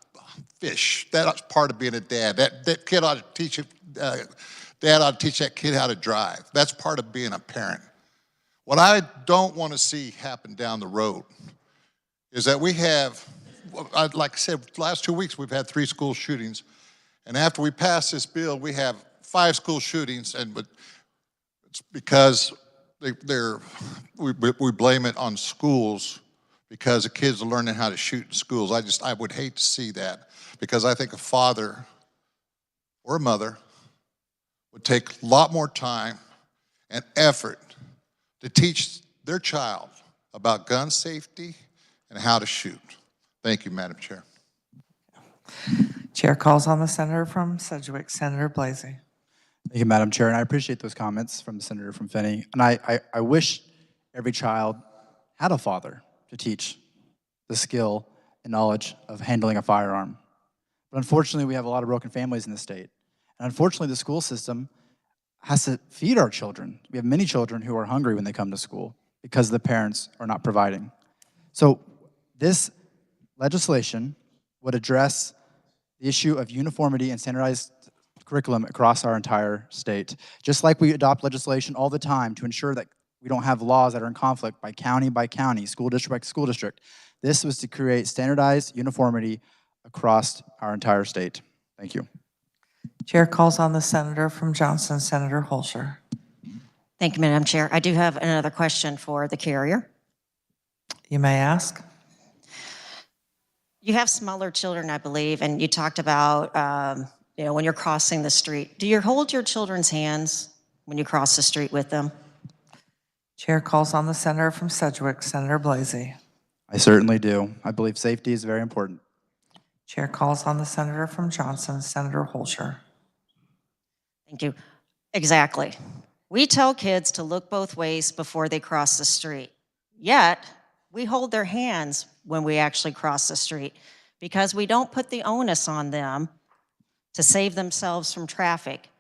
[SPEAKER 19] fish. That's part of being a dad. That kid ought to teach dad ought to teach that kid how to drive. That's part of being a parent. What I don't want to see happen down the road is that we have, like I said, last 2 weeks we've had 3 school shootings, and after we pass this bill, we have 5 school shootings, and it's because we blame it on schools because the kids are learning how to shoot in schools. I would hate to see that, because I think a father or a mother would take a lot more time and effort to teach their child about gun safety and how to shoot. Thank you, Madam Chair.
[SPEAKER 9] Chair calls on the senator from Sedgwick, Senator Blasey.
[SPEAKER 10] Thank you, Madam Chair, and I appreciate those comments from the senator from Finney. And I wish every child had a father to teach the skill and knowledge of handling a firearm. But unfortunately, we have a lot of broken families in the state. And unfortunately, the school system has to feed our children. We have many children who are hungry when they come to school because the parents are not providing. So this legislation would address the issue of uniformity and standardized curriculum across our entire state. Just like we adopt legislation all the time to ensure that we don't have laws that are in conflict by county, school district by school district. This was to create standardized uniformity across our entire state. Thank you.
[SPEAKER 9] Chair calls on the senator from Johnson, Senator Holscher.
[SPEAKER 11] Thank you, Madam Chair. I do have another question for the carrier.
[SPEAKER 9] You may ask.
[SPEAKER 11] You have smaller children, I believe, and you talked about when you're crossing the street. Do you hold your children's hands when you cross the street with them?
[SPEAKER 9] Chair calls on the senator from Sedgwick, Senator Blasey.
[SPEAKER 10] I certainly do. I believe safety is very important.
[SPEAKER 9] Chair calls on the senator from Johnson, Senator Holscher.
[SPEAKER 11] Thank you. Exactly. We tell kids to look both ways before they cross the street. Yet, we hold their hands when we actually cross the street because we don't put the onus on them to save themselves from traffic.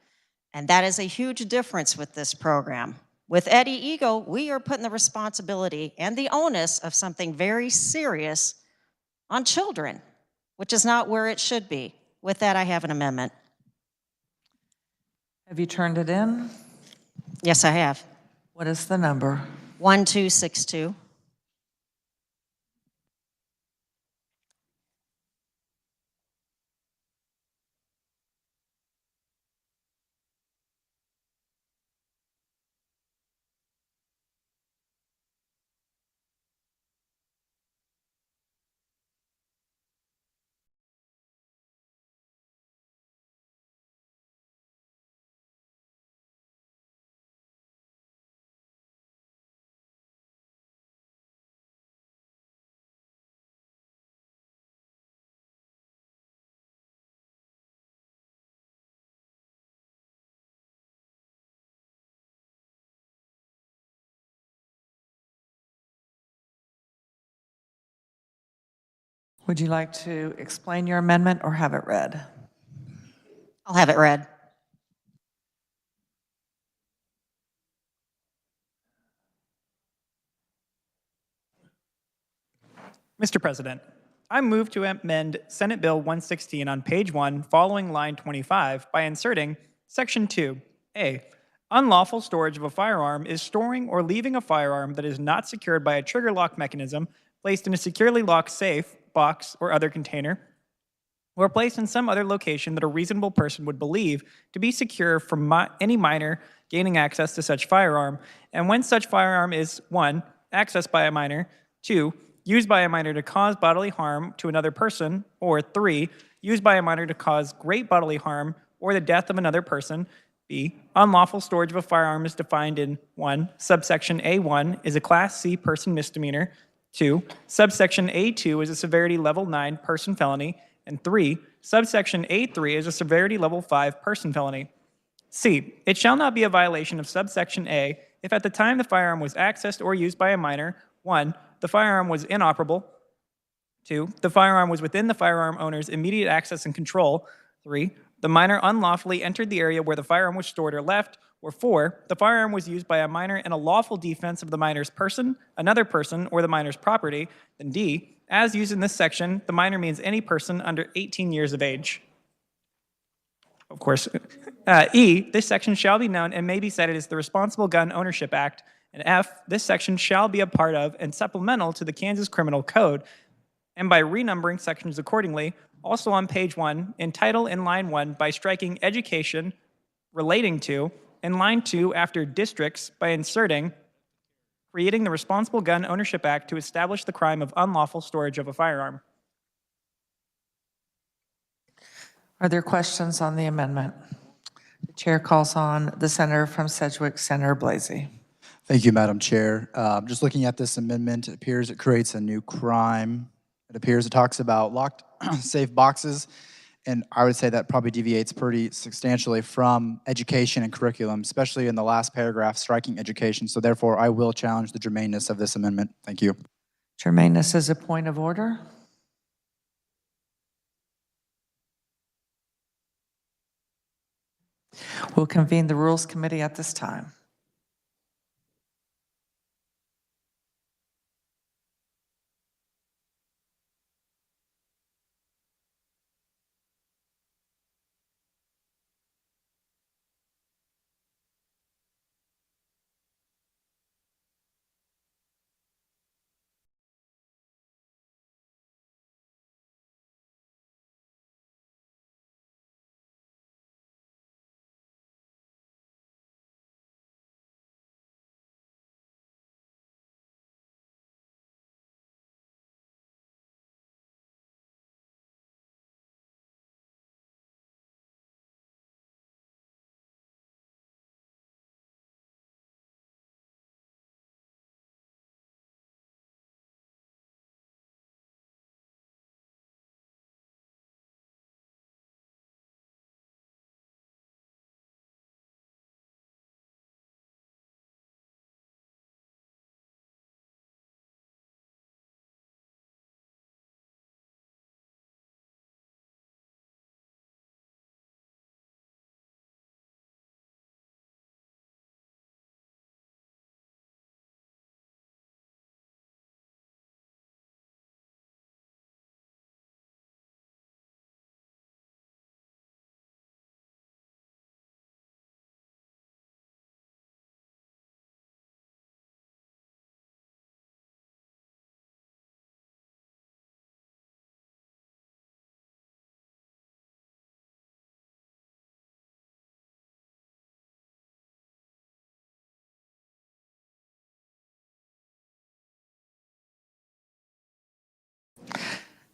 [SPEAKER 11] And that is a huge difference with this program. With Eddie Ego, we are putting the responsibility and the onus of something very serious on children, which is not where it should be. With that, I have an amendment.
[SPEAKER 9] Have you turned it in?
[SPEAKER 11] Yes, I have.
[SPEAKER 9] What is the number?
[SPEAKER 11] 1262.
[SPEAKER 9] Would you like to explain your amendment or have it read?
[SPEAKER 11] I'll have it read.
[SPEAKER 2] Mr. President, I move to amend Senate Bill 116 on page 1 following line 25 by inserting Section 2A. Unlawful storage of a firearm is storing or leaving a firearm that is not secured by a trigger lock mechanism, placed in a securely locked safe, box, or other container, or placed in some other location that a reasonable person would believe to be secure from any minor gaining access to such firearm, and when such firearm is 1. Accessed by a minor, 2. Used by a minor to cause bodily harm to another person, or 3. Used by a minor to cause great bodily harm or the death of another person. B. Unlawful storage of a firearm is defined in 1. Subsection A1 is a Class C person misdemeanor. 2. Subsection A2 is a severity level 9 person felony. And 3. Subsection A3 is a severity level 5 person felony. C. It shall not be a violation of subsection A if at the time the firearm was accessed or used by a minor, 1. The firearm was inoperable. 2. The firearm was within the firearm owner's immediate access and control. 3. The minor unlawfully entered the area where the firearm was stored or left. Or 4. The firearm was used by a minor in a lawful defense of the minor's person, another person, or the minor's property. Then D. As used in this section, the minor means any person under 18 years of age. Of course. E. This section shall be known and may be cited as the Responsible Gun Ownership Act. And F. This section shall be a part of and supplemental to the Kansas Criminal Code. And by renumbering sections accordingly, also on page 1, in title in line 1 by striking education relating to, in line 2 after districts by inserting creating the Responsible Gun Ownership Act to establish the crime of unlawful storage of a firearm.
[SPEAKER 9] Are there questions on the amendment? The chair calls on the senator from Sedgwick, Senator Blasey.
[SPEAKER 10] Thank you, Madam Chair. Just looking at this amendment, it appears it creates a new crime. It appears it talks about locked safe boxes, and I would say that probably deviates pretty substantially from education and curriculum, especially in the last paragraph, striking education. So therefore, I will challenge the germaneness of this amendment. Thank you.
[SPEAKER 9] Germaneness is a point of order. We'll convene the Rules Committee at this time.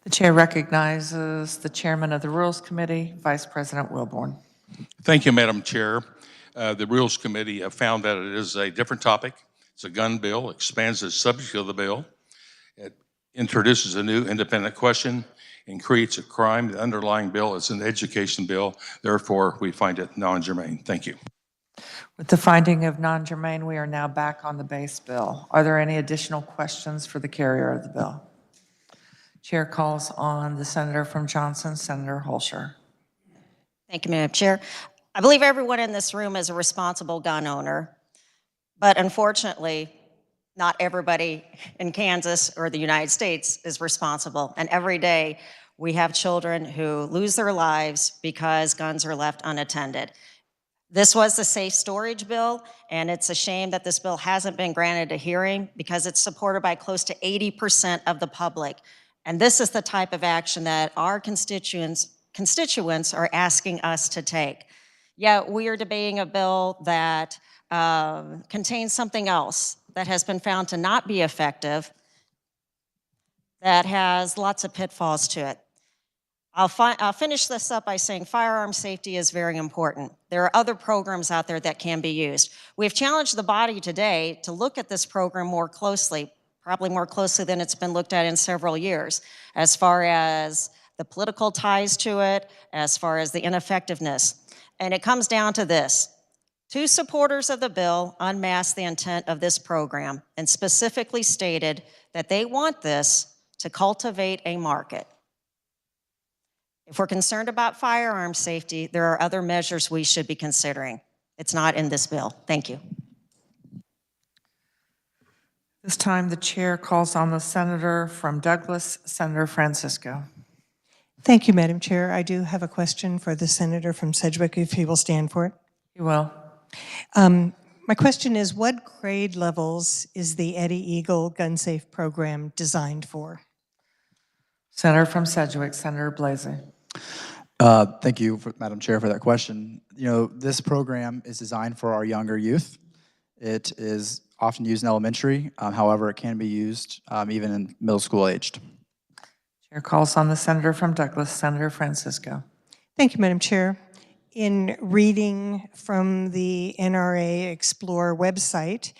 [SPEAKER 9] The chair recognizes the chairman of the Rules Committee, Vice President Wilborn.
[SPEAKER 1] Thank you, Madam Chair. The Rules Committee have found that it is a different topic. It's a gun bill, expands the subject of the bill. It introduces a new independent question and creates a crime. The underlying bill is an education bill. Therefore, we find it non-germane. Thank you.
[SPEAKER 9] With the finding of non-germane, we are now back on the base bill. Are there any additional questions for the carrier of the bill? Chair calls on the senator from Johnson, Senator Holscher.
[SPEAKER 11] Thank you, Madam Chair. I believe everyone in this room is a responsible gun owner, but unfortunately, not everybody in Kansas or the United States is responsible. And every day, we have children who lose their lives because guns are left unattended. This was the safe storage bill, and it's a shame that this bill hasn't been granted a hearing because it's supported by close to 80% of the public. And this is the type of action that our constituents are asking us to take. Yet we are debating a bill that contains something else that has been found to not be effective, that has lots of pitfalls to it. I'll finish this up by saying firearm safety is very important. There are other programs out there that can be used. We've challenged the body today to look at this program more closely, probably more closely than it's been looked at in several years, as far as the political ties to it, as far as the ineffectiveness. And it comes down to this. Two supporters of the bill unmasked the intent of this program and specifically stated that they want this to cultivate a market. If we're concerned about firearm safety, there are other measures we should be considering. It's not in this bill. Thank you.
[SPEAKER 9] This time, the chair calls on the senator from Douglas, Senator Francisco.
[SPEAKER 8] Thank you, Madam Chair. I do have a question for the senator from Sedgwick, if he will stand for it.
[SPEAKER 9] He will.
[SPEAKER 8] My question is, what grade levels is the Eddie Eagle Gun Safe program designed for?
[SPEAKER 9] Senator from Sedgwick, Senator Blasey.
[SPEAKER 10] Thank you, Madam Chair, for that question. You know, this program is designed for our younger youth. It is often used in elementary. However, it can be used even in middle school aged.
[SPEAKER 9] Chair calls on the senator from Douglas, Senator Francisco.
[SPEAKER 8] Thank you, Madam Chair. In reading from the NRA Explore website,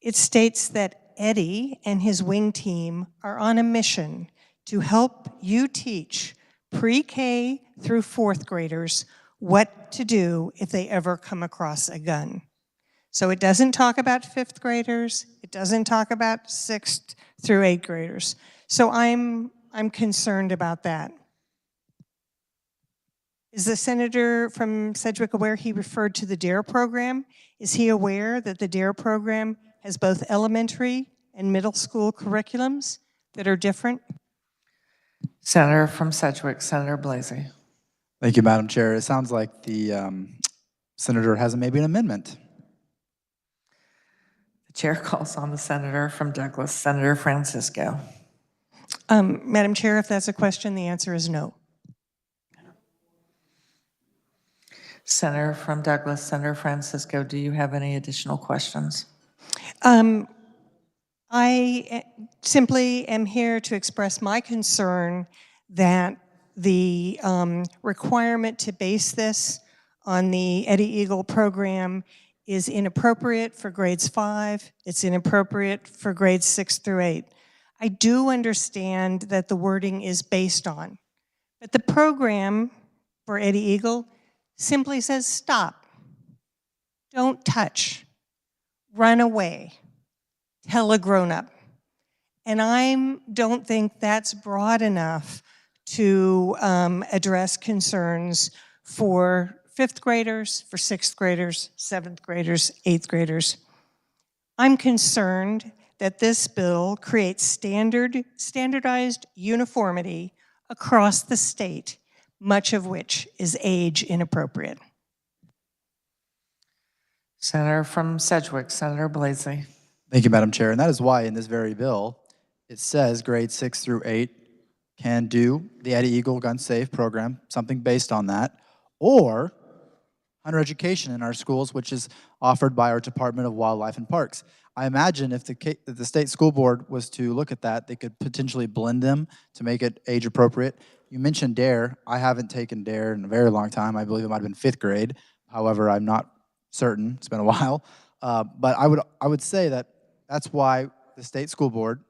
[SPEAKER 8] it states that Eddie and his wing team are on a mission to help you teach pre-K through fourth graders what to do if they ever come across a gun. So it doesn't talk about fifth graders, it doesn't talk about sixth through eighth graders. So I'm concerned about that. Is the senator from Sedgwick aware he referred to the DARE program? Is he aware that the DARE program has both elementary and middle school curriculums that are different?
[SPEAKER 9] Senator from Sedgwick, Senator Blasey.
[SPEAKER 10] Thank you, Madam Chair. It sounds like the senator has maybe an amendment.
[SPEAKER 9] The chair calls on the senator from Douglas, Senator Francisco.
[SPEAKER 8] Madam Chair, if that's a question, the answer is no.
[SPEAKER 9] Senator from Douglas, Senator Francisco, do you have any additional questions?
[SPEAKER 8] I simply am here to express my concern that the requirement to base this on the Eddie Eagle program is inappropriate for grades 5. It's inappropriate for grades 6 through 8. I do understand that the wording is based on, but the program for Eddie Eagle simply says stop, don't touch, run away, tell a grown-up. And I don't think that's broad enough to address concerns for fifth graders, for sixth graders, seventh graders, eighth graders. I'm concerned that this bill creates standardized uniformity across the state, much of which is age inappropriate.
[SPEAKER 9] Senator from Sedgwick, Senator Blasey.
[SPEAKER 10] Thank you, Madam Chair. And that is why in this very bill, it says grades 6 through 8 can do the Eddie Eagle Gun Safe program, something based on that, or hunter education in our schools, which is offered by our Department of Wildlife and Parks. I imagine if the state school board was to look at that, they could potentially blend them to make it age appropriate. You mentioned DARE. I haven't taken DARE in a very long time. I believe it might have been 5th grade. However, I'm not certain. It's been a while. But I would say that that's why the state school board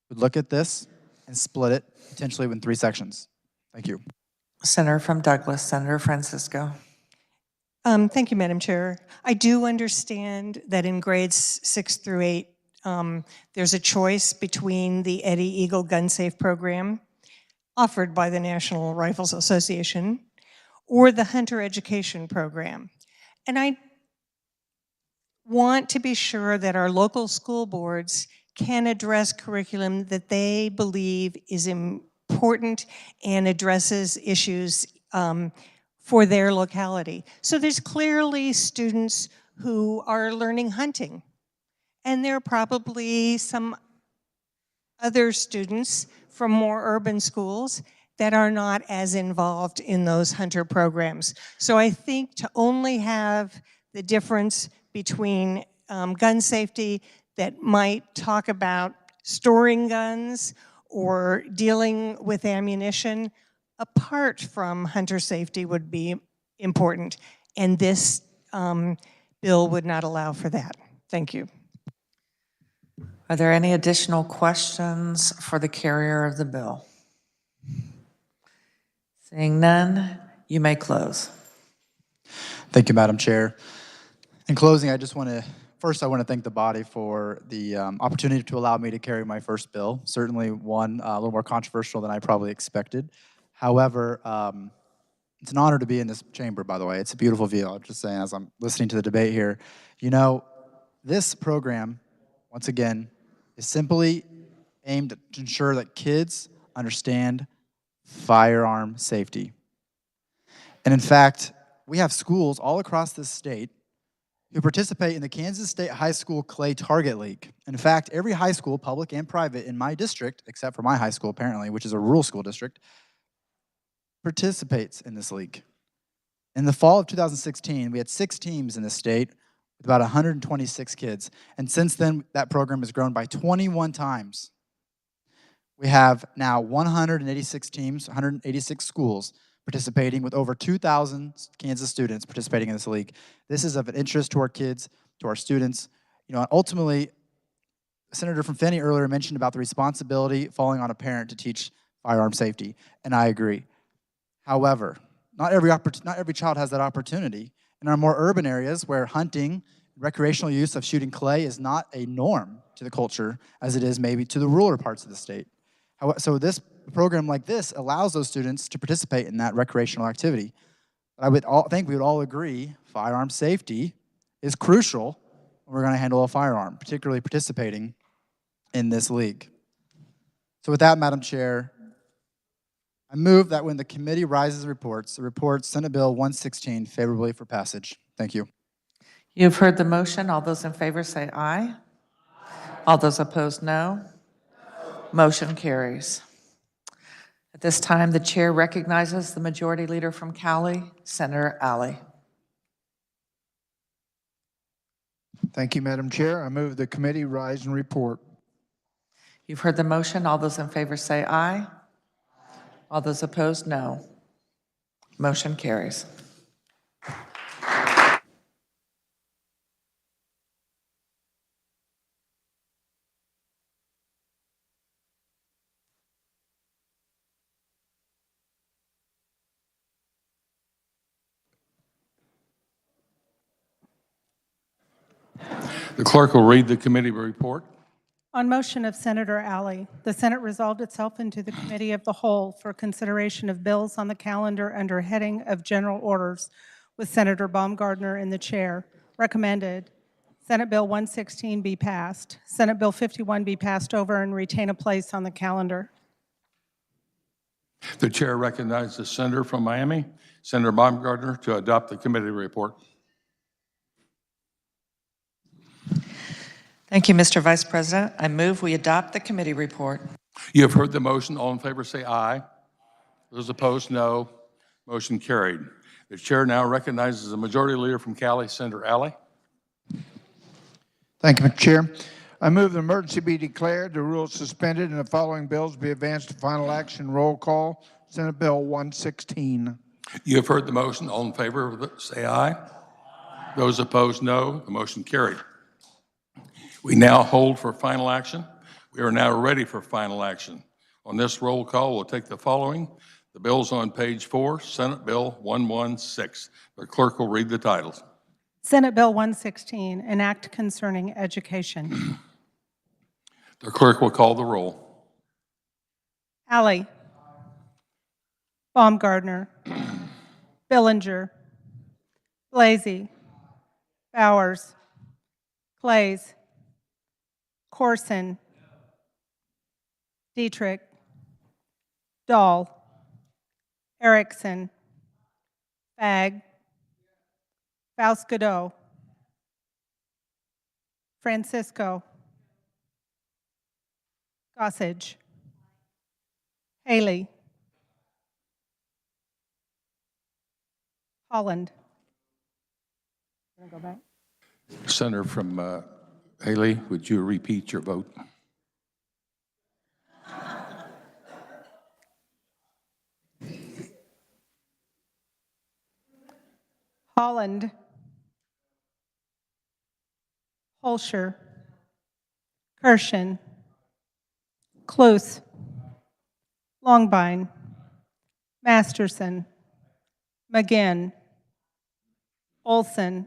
[SPEAKER 10] would look at this and split it potentially in 3 sections. Thank you.
[SPEAKER 9] Senator from Douglas, Senator Francisco.
[SPEAKER 8] Thank you, Madam Chair. I do understand that in grades 6 through 8, there's a choice between the Eddie Eagle Gun Safe program offered by the National Rifles Association or the Hunter Education program. And I want to be sure that our local school boards can address curriculum that they believe is important and addresses issues for their locality. So there's clearly students who are learning hunting, and there are probably some other students from more urban schools that are not as involved in those hunter programs. So I think to only have the difference between gun safety that might talk about storing guns or dealing with ammunition apart from hunter safety would be important, and this bill would not allow for that. Thank you.
[SPEAKER 9] Are there any additional questions for the carrier of the bill? Seeing none, you may close.
[SPEAKER 10] Thank you, Madam Chair. In closing, I just want to, first I want to thank the body for the opportunity to allow me to carry my first bill. Certainly one a little more controversial than I probably expected. However, it's an honor to be in this chamber, by the way. It's a beautiful view. I'm just saying as I'm listening to the debate here. You know, this program, once again, is simply aimed to ensure that kids understand firearm safety. And in fact, we have schools all across this state who participate in the Kansas State High School Clay Target League. In fact, every high school, public and private, in my district, except for my high school apparently, which is a rural school district, participates in this league. In the fall of 2016, we had 6 teams in the state with about 126 kids. And since then, that program has grown by 21 times. We have now 186 teams, 186 schools participating with over 2,000 Kansas students participating in this league. This is of an interest to our kids, to our students. You know, ultimately, Senator from Finney earlier mentioned about the responsibility falling on a parent to teach firearm safety, and I agree. However, not every child has that opportunity. In our more urban areas where hunting, recreational use of shooting clay is not a norm to the culture as it is maybe to the rural parts of the state. So this program like this allows those students to participate in that recreational activity. But I think we would all agree firearm safety is crucial when we're going to handle a firearm, particularly participating in this league. So with that, Madam Chair, I move that when the committee rises reports, the report Senate Bill 116 favorably for passage. Thank you.
[SPEAKER 9] You've heard the motion. All those in favor say aye. All those opposed, no. Motion carries. At this time, the chair recognizes the majority leader from Cali, Senator Alley.
[SPEAKER 7] Thank you, Madam Chair. I move the committee rise and report.
[SPEAKER 9] You've heard the motion. All those in favor say aye. All those opposed, no. Motion carries.
[SPEAKER 1] The clerk will read the committee report.
[SPEAKER 20] On motion of Senator Alley, the Senate resolved itself into the Committee of the Whole for consideration of bills on the calendar under heading of General Orders with Senator Baumgardner in the chair. Recommended Senate Bill 116 be passed, Senate Bill 51 be passed over and retain a place on the calendar.
[SPEAKER 1] The chair recognizes the senator from Miami, Senator Baumgardner, to adopt the committee report.
[SPEAKER 9] Thank you, Mr. Vice President. I move we adopt the committee report.
[SPEAKER 1] You have heard the motion. All in favor say aye. Those opposed, no. Motion carried. The chair now recognizes the majority leader from Cali, Senator Alley.
[SPEAKER 7] Thank you, Mr. Chair. I move the emergency be declared, the rules suspended, and the following bills be advanced to final action. Roll call. Senate Bill 116.
[SPEAKER 1] You have heard the motion. All in favor, say aye. Those opposed, no. The motion carried. We now hold for final action. We are now ready for final action. On this roll call, we'll take the following. The bills on page 4, Senate Bill 116. The clerk will read the titles.
[SPEAKER 20] Senate Bill 116, an act concerning education.
[SPEAKER 1] The clerk will call the roll.
[SPEAKER 20] Alley. Baumgardner. Billinger. Blasey. Bowers. Clays. Corson. Dietrich. Dahl. Erickson. Fagg. Faust-Godot. Francisco. Gossage. Haley. Holland. Go back.
[SPEAKER 1] Senator from Haley, would you repeat your vote?
[SPEAKER 20] Holland. Holscher. Kirshen. Cluse. Longbine. Masterson. McGinn. Olson.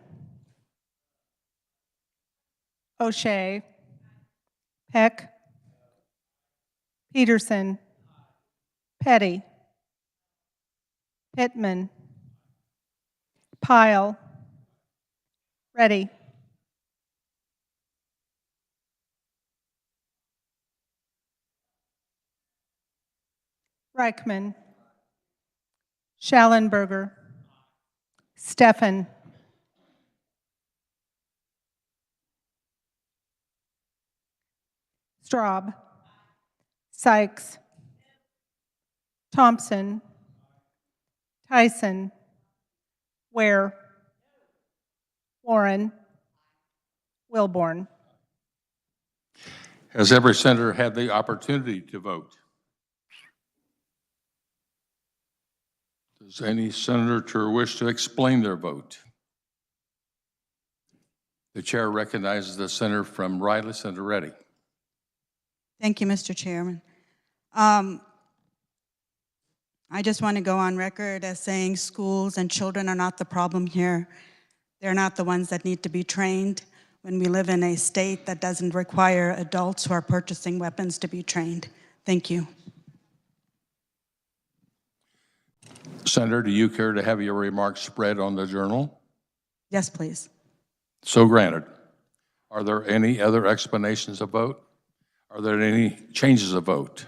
[SPEAKER 20] O'Shea. Peck. Peterson. Petty. Pittman. Pyle. Reddy. Reichman. Schallenberger. Steffen. Straub. Sykes. Thompson. Tyson. Ware. Warren. Wilborn.
[SPEAKER 1] Has every senator had the opportunity to vote? Does any senator wish to explain their vote? The chair recognizes the senator from Riley, Senator Reddy.
[SPEAKER 21] Thank you, Mr. Chairman. I just want to go on record as saying schools and children are not the problem here. They're not the ones that need to be trained when we live in a state that doesn't require adults who are purchasing weapons to be trained. Thank you.
[SPEAKER 1] Senator, do you care to have your remarks spread on the journal?
[SPEAKER 21] Yes, please.
[SPEAKER 1] So granted. Are there any other explanations of vote? Are there any changes of vote?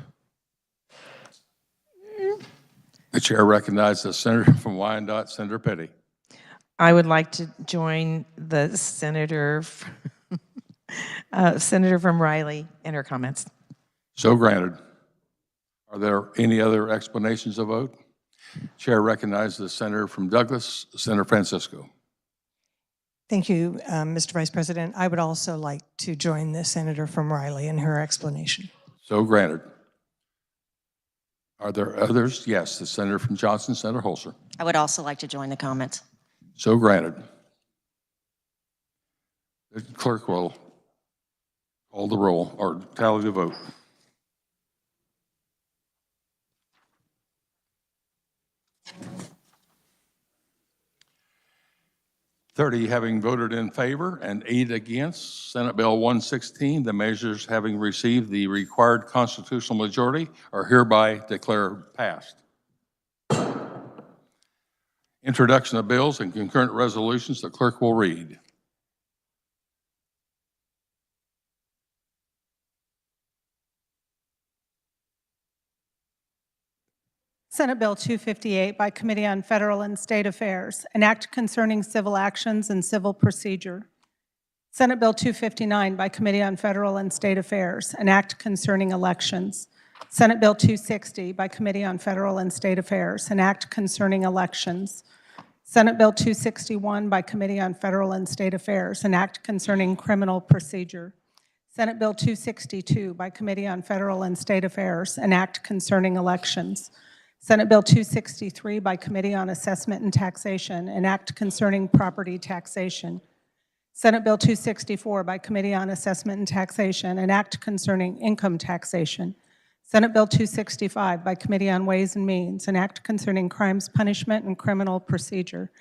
[SPEAKER 1] The chair recognizes the senator from Wyandotte, Senator Petty.
[SPEAKER 17] I would like to join the senator, senator from Riley in her comments.
[SPEAKER 1] So granted. Are there any other explanations of vote? Chair recognizes the senator from Douglas, Senator Francisco.
[SPEAKER 8] Thank you, Mr. Vice President. I would also like to join the senator from Riley in her explanation.
[SPEAKER 1] So granted. Are there others? Yes, the senator from Johnson, Senator Holzer.
[SPEAKER 11] I would also like to join the comments.
[SPEAKER 1] So granted. The clerk will call the roll or tally the vote. Having voted in favor and 8 against, Senate Bill 116, the measures having received the required constitutional majority are hereby declared passed. Introduction of bills and concurrent resolutions, the clerk will read.
[SPEAKER 20] Senate Bill 258 by Committee on Federal and State Affairs, an act concerning civil actions and civil procedure. Senate Bill 259 by Committee on Federal and State Affairs, an act concerning elections. Senate Bill 260 by Committee on Federal and State Affairs, an act concerning elections. Senate Bill 261 by Committee on Federal and State Affairs, an act concerning criminal procedure. Senate Bill 262 by Committee on Federal and State Affairs, an act concerning elections. Senate Bill 263 by Committee on Assessment and Taxation, an act concerning property taxation. Senate Bill 264 by Committee on Assessment and Taxation, an act concerning income taxation. Senate Bill 265 by Committee on Ways and Means, an act concerning crimes punishment and criminal procedure.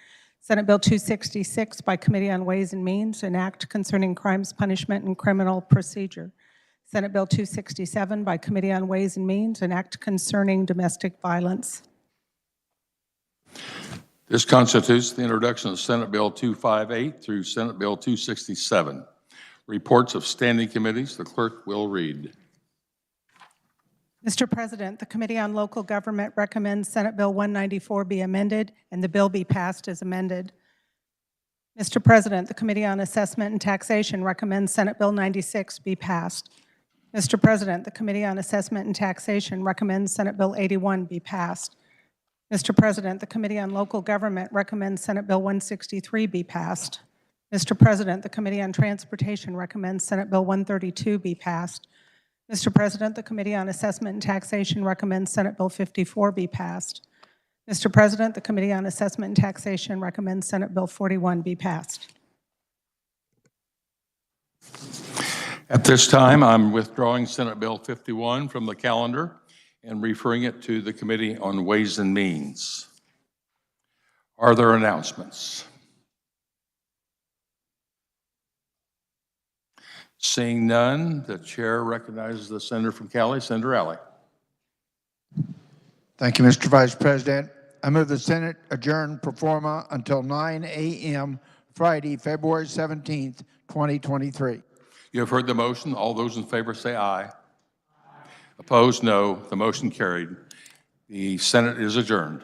[SPEAKER 20] Senate Bill 266 by Committee on Ways and Means, an act concerning crimes punishment and criminal procedure. Senate Bill 267 by Committee on Ways and Means, an act concerning domestic violence.
[SPEAKER 1] This constitutes the introduction of Senate Bill 258 through Senate Bill 267. Reports of standing committees, the clerk will read.
[SPEAKER 20] Mr. President, the Committee on Local Government recommends Senate Bill 194 be amended and the bill be passed as amended. Mr. President, the Committee on Assessment and Taxation recommends Senate Bill 96 be passed. Mr. President, the Committee on Assessment and Taxation recommends Senate Bill 81 be passed. Mr. President, the Committee on Local Government recommends Senate Bill 163 be passed. Mr. President, the Committee on Transportation recommends Senate Bill 132 be passed. Mr. President, the Committee on Assessment and Taxation recommends Senate Bill 54 be passed. Mr. President, the Committee on Assessment and Taxation recommends Senate Bill 41 be passed.
[SPEAKER 1] At this time, I'm withdrawing Senate Bill 51 from the calendar and referring it to the Committee on Ways and Means. Are there announcements? Seeing none, the chair recognizes the senator from Cali, Senator Alley.
[SPEAKER 7] Thank you, Mr. Vice President. I move the Senate adjourn pro forma until 9 a.m. Friday, February 17th, 2023.
[SPEAKER 1] You have heard the motion. All those in favor say aye. Opposed, no. The motion carried. The Senate is adjourned.